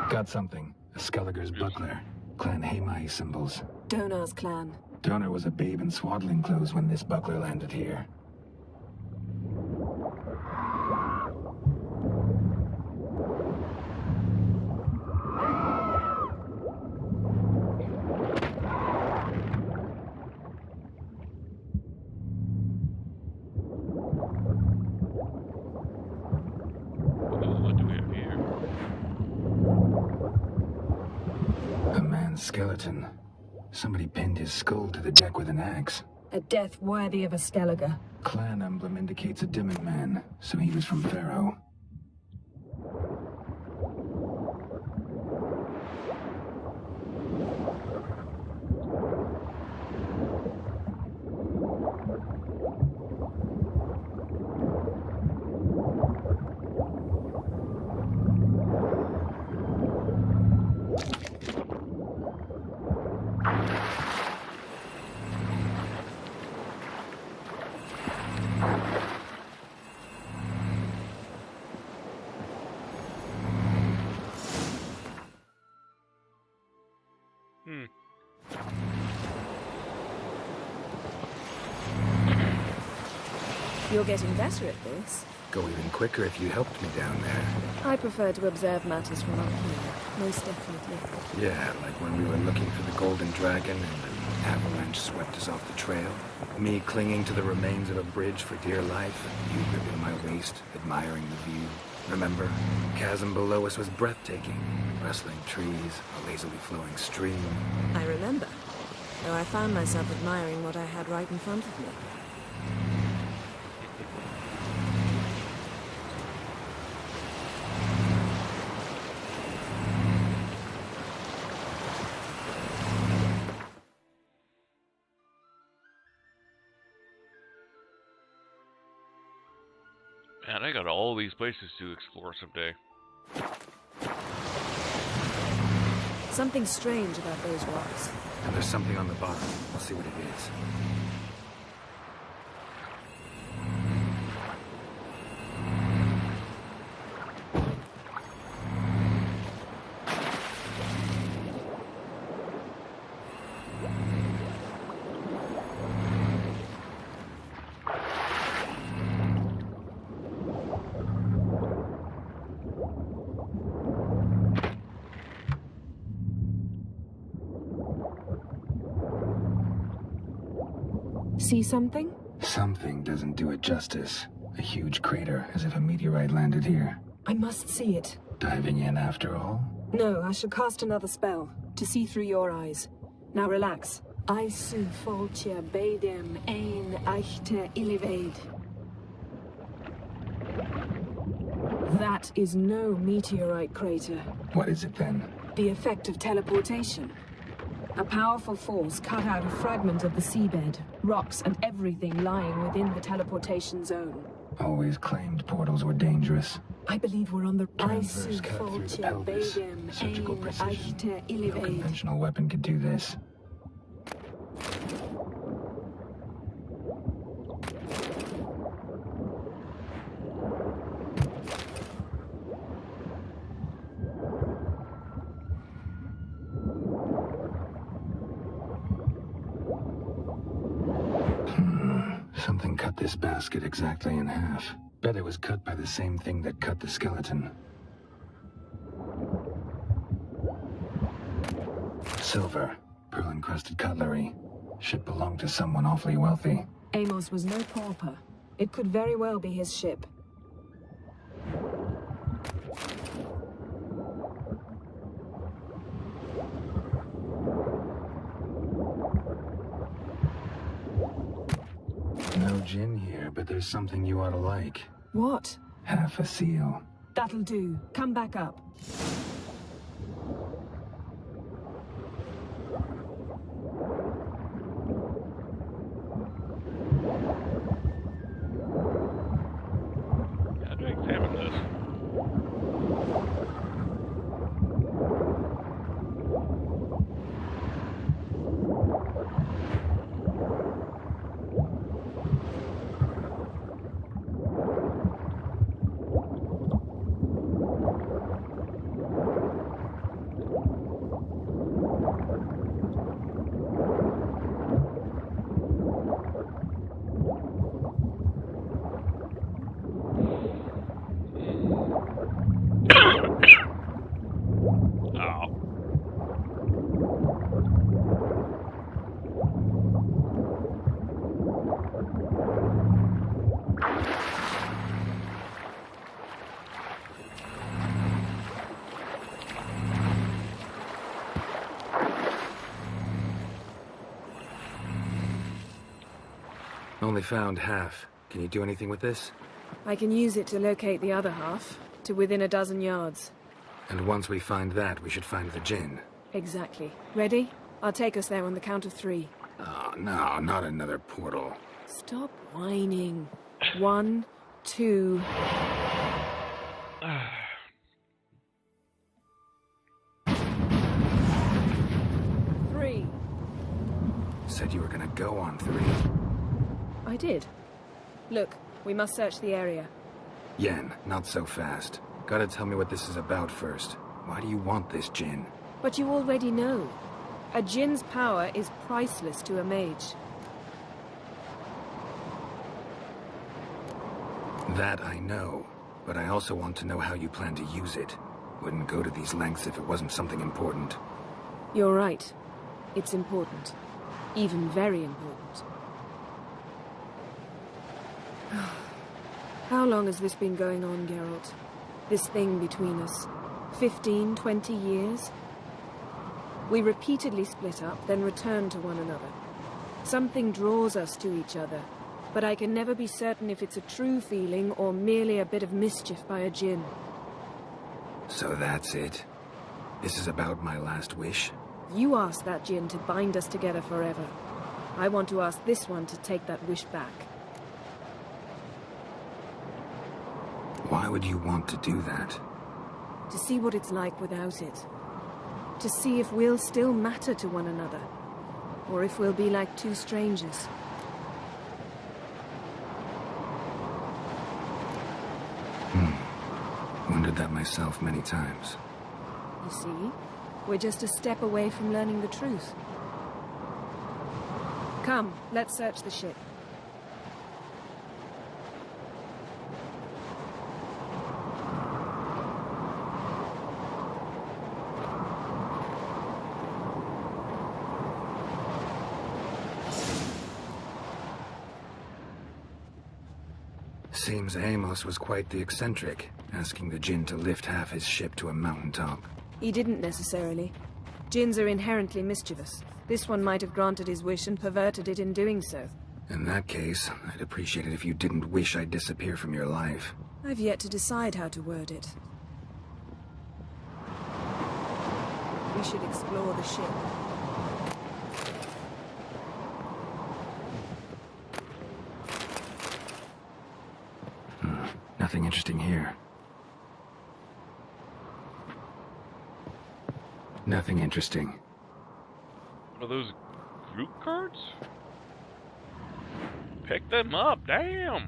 Got something. A Skelliger's buckler. Clan Haimai symbols. Donar's clan. Donar was a babe in swaddling clothes when this buckler landed here. What do we have here? A man's skeleton. Somebody pinned his skull to the deck with an axe. A death worthy of a Skelliger. Clan emblem indicates a Dimon man, so he was from Pharaoh. You're getting better at this. Go even quicker if you helped me down there. I prefer to observe matters from up here, most definitely. Yeah, like when we were looking for the Golden Dragon and an avalanche swept us off the trail. Me clinging to the remains of a bridge for dear life. You gripping my waist, admiring the view. Remember? The chasm below us was breathtaking. Rustling trees, a lazily flowing stream. I remember, though I found myself admiring what I had right in front of me. Man, I got all these places to explore someday. Something strange about those rocks. And there's something on the bottom. I'll see what it is. See something? Something doesn't do it justice. A huge crater, as if a meteorite landed here. I must see it. Diving in after all? No, I shall cast another spell, to see through your eyes. Now relax. I su foltia bedem ein eichte illivaid. That is no meteorite crater. What is it then? The effect of teleportation. A powerful force cut out a fragment of the seabed, rocks and everything lying within the teleportation zone. Always claimed portals were dangerous. I believe we're on the Transverse cut through the pelvis. Surgical precision. No conventional weapon could do this. Something cut this basket exactly in half. Bet it was cut by the same thing that cut the skeleton. Silver, pearl-encrusted cutlery. Ship belonged to someone awfully wealthy. Amos was no pauper. It could very well be his ship. No gin here, but there's something you ought to like. What? Half a seal. That'll do. Come back up. How do I examine this? Only found half. Can you do anything with this? I can use it to locate the other half, to within a dozen yards. And once we find that, we should find the gin. Exactly. Ready? I'll take us there on the count of 3. Oh, no, not another portal. Stop whining. 1, 2... Three. Said you were gonna go on 3. I did. Look, we must search the area. Yen, not so fast. Gotta tell me what this is about first. Why do you want this gin? But you already know. A djinn's power is priceless to a mage. That I know, but I also want to know how you plan to use it. Wouldn't go to these lengths if it wasn't something important. You're right. It's important. Even very important. How long has this been going on, Geralt? This thing between us? 15, 20 years? We repeatedly split up, then return to one another. Something draws us to each other, but I can never be certain if it's a true feeling or merely a bit of mischief by a djinn. So that's it? This is about my last wish? You asked that djinn to bind us together forever. I want to ask this one to take that wish back. Why would you want to do that? To see what it's like without it. To see if we'll still matter to one another. Or if we'll be like two strangers. Wondered that myself many times. You see? We're just a step away from learning the truth. Come, let's search the ship. Seems Amos was quite the eccentric, asking the Jinn to lift half his ship to a mountaintop. He didn't necessarily. Jinns are inherently mischievous. This one might have granted his wish and perverted it in doing so. In that case, I'd appreciate it if you didn't wish I'd disappear from your life. I've yet to decide how to word it. We should explore the ship. Nothing interesting here. Nothing interesting. What are those group cards? Pick them up, damn!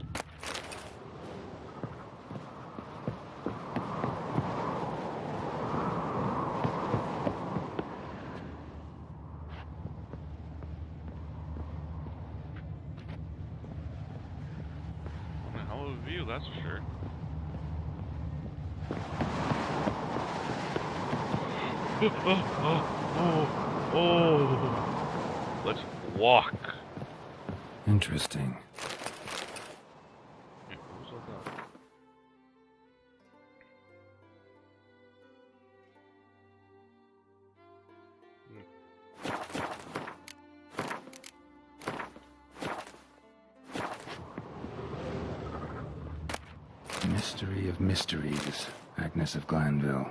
A hell of a view, that's for sure. Let's walk. Interesting. Mystery of mysteries, Agnes of Glanville.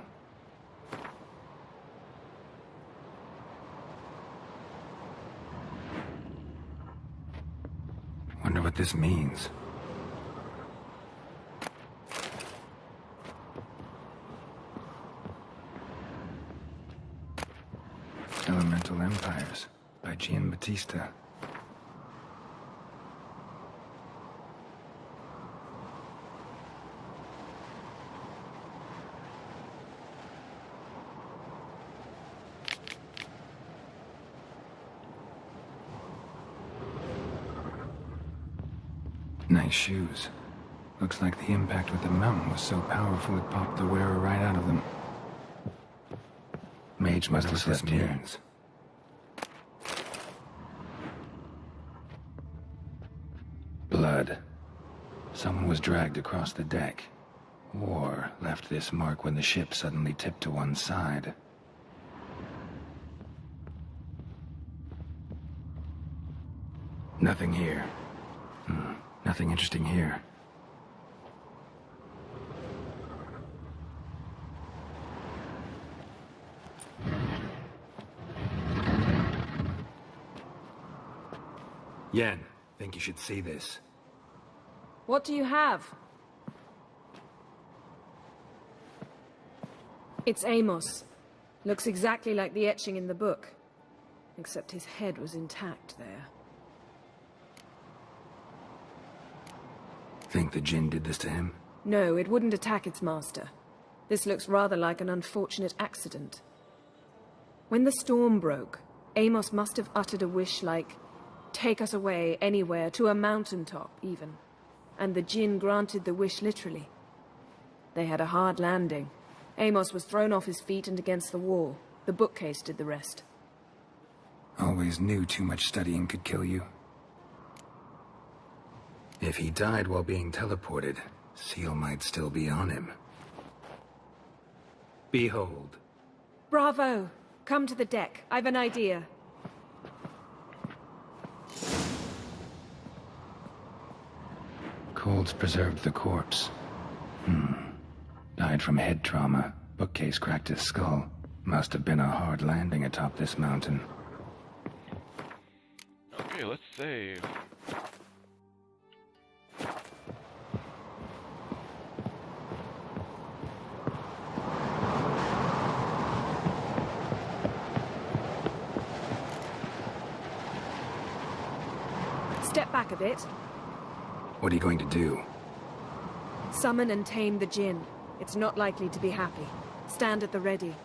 Wonder what this means. Elemental Empires by Giambattista. Nice shoes. Looks like the impact with the mountain was so powerful it popped the wearer right out of them. Mage must have slept means. Blood. Someone was dragged across the deck. Or left this mark when the ship suddenly tipped to one side. Nothing here. Nothing interesting here. Yen, think you should see this. What do you have? It's Amos. Looks exactly like the etching in the book. Except his head was intact there. Think the Jinn did this to him? No, it wouldn't attack its master. This looks rather like an unfortunate accident. When the storm broke, Amos must have uttered a wish like, "Take us away, anywhere, to a mountaintop, even." And the Jinn granted the wish literally. They had a hard landing. Amos was thrown off his feet and against the wall. The bookcase did the rest. Always knew too much studying could kill you. If he died while being teleported, Seal might still be on him. Behold. Bravo! Come to the deck. I've an idea. Colds preserved the corpse. Died from head trauma. Bookcase cracked his skull. Must have been a hard landing atop this mountain. Okay, let's save. Step back a bit. What are you going to do? Summon and tame the Jinn. It's not likely to be happy. Stand at the ready.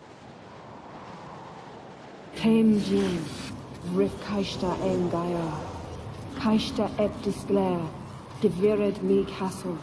Tame Jinn, Rif Kaishta en Gaia, Kaishta eb Disglair, Devired me Castle.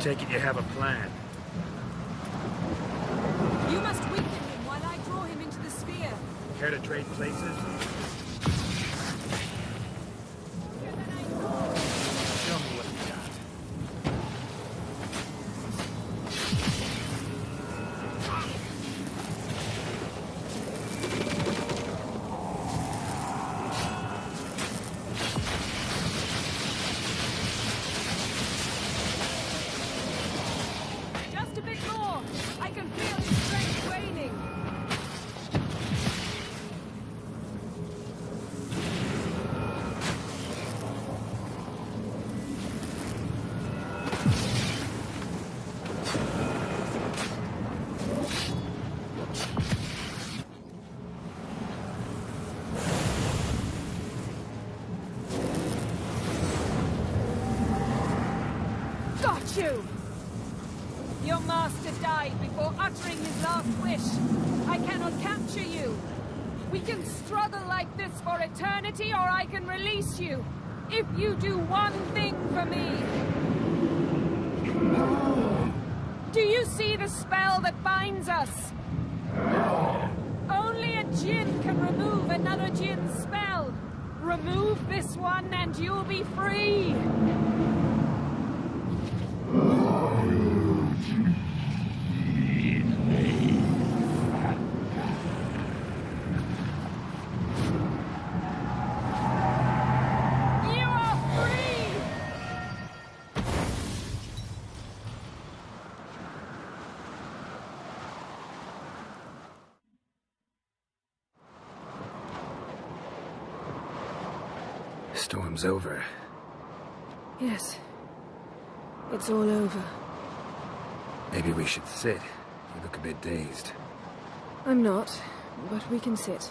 Take it you have a plan. You must weaken him while I draw him into the sphere. Care to trade places? Show me what you got. Just a bit more. I can feel his strength waning. Got you! Your master died before uttering his last wish. I cannot capture you. We can struggle like this for eternity, or I can release you. If you do one thing for me. Do you see the spell that binds us? Only a djinn can remove another djinn's spell. Remove this one and you'll be free. You are free! Storm's over. Yes. It's all over. Maybe we should sit. You look a bit dazed. I'm not, but we can sit.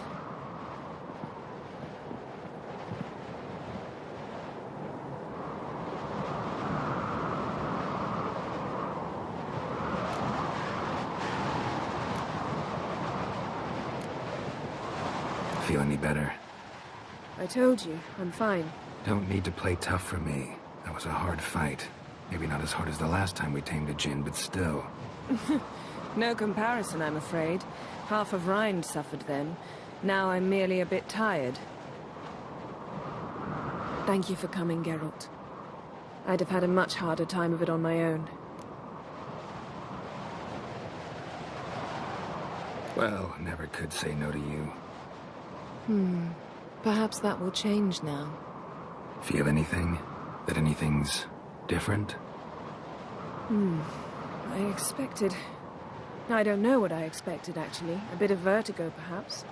Feel any better? I told you, I'm fine. Don't need to play tough for me. That was a hard fight. Maybe not as hard as the last time we tamed a djinn, but still. No comparison, I'm afraid. Half of Rind suffered then. Now I'm merely a bit tired. Thank you for coming, Geralt. I'd have had a much harder time of it on my own. Well, never could say no to you. Perhaps that will change now. Feel anything? That anything's different? I expected... I don't know what I expected, actually. A bit of vertigo, perhaps.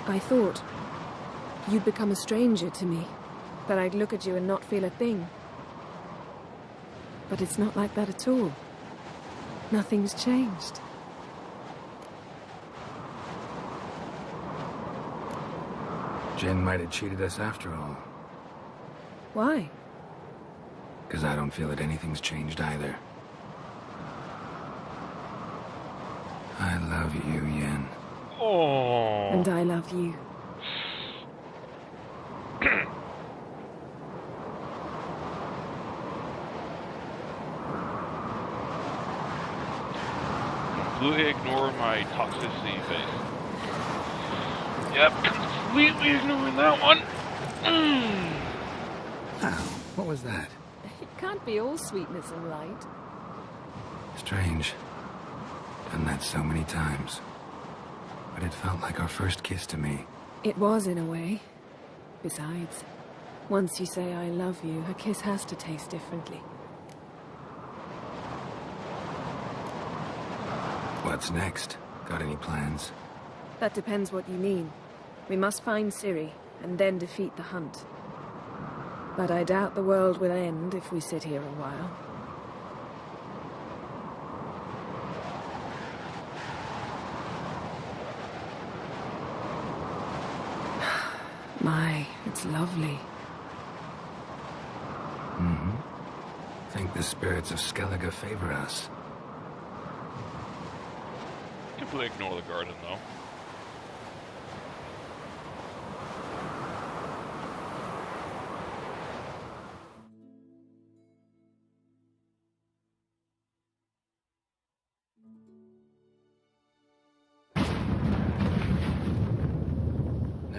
I thought you'd become a stranger to me. That I'd look at you and not feel a thing. But it's not like that at all. Nothing's changed. Jinn might have cheated us after all. Why? Because I don't feel that anything's changed either. I love you, Yen. Oh. And I love you. Completely ignore my toxicity face. Yep, completely ignoring that one. Ow, what was that? It can't be all sweetness and light. Strange. Done that so many times. But it felt like our first kiss to me. It was, in a way. Besides, once you say I love you, a kiss has to taste differently. What's next? Got any plans? That depends what you mean. We must find Ciri, and then defeat the hunt. But I doubt the world will end if we sit here a while. My, it's lovely. Think the spirits of Skellige favor us. Completely ignore the garden, though.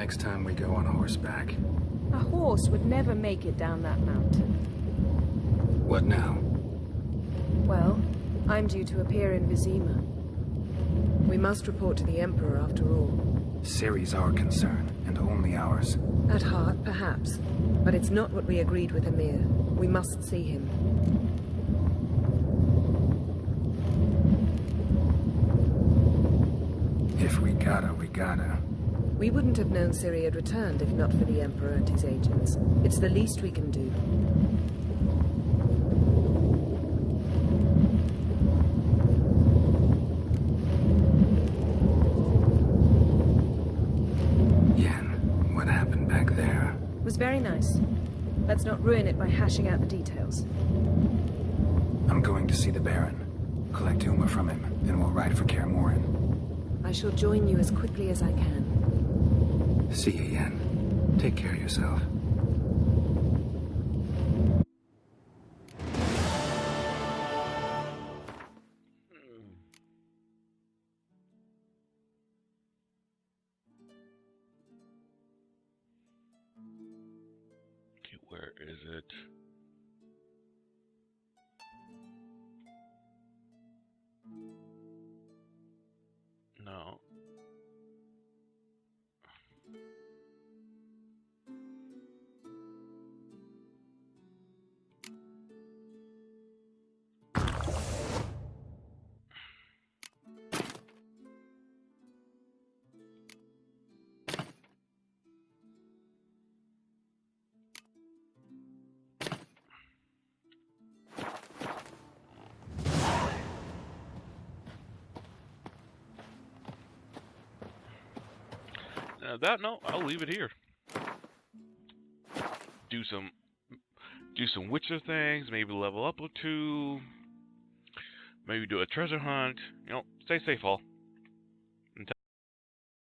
Next time we go on horseback. A horse would never make it down that mountain. What now? Well, I'm due to appear in Vizima. We must report to the Emperor after all. Ciri's our concern, and only ours. At heart, perhaps. But it's not what we agreed with Emir. We must see him. If we gotta, we gotta. We wouldn't have known Ciri had returned if not for the Emperor and his agents. It's the least we can do. Yen, what happened back there? It was very nice. Let's not ruin it by hashing out the details. I'm going to see the Baron. Collect Uma from him, then we'll ride for Kaer Morhen. I shall join you as quickly as I can. See you, Yen. Take care of yourself. Okay, where is it? No. No, I'll leave it here. Do some Witcher things, maybe level up or two, maybe do a treasure hunt. You know, stay safe all.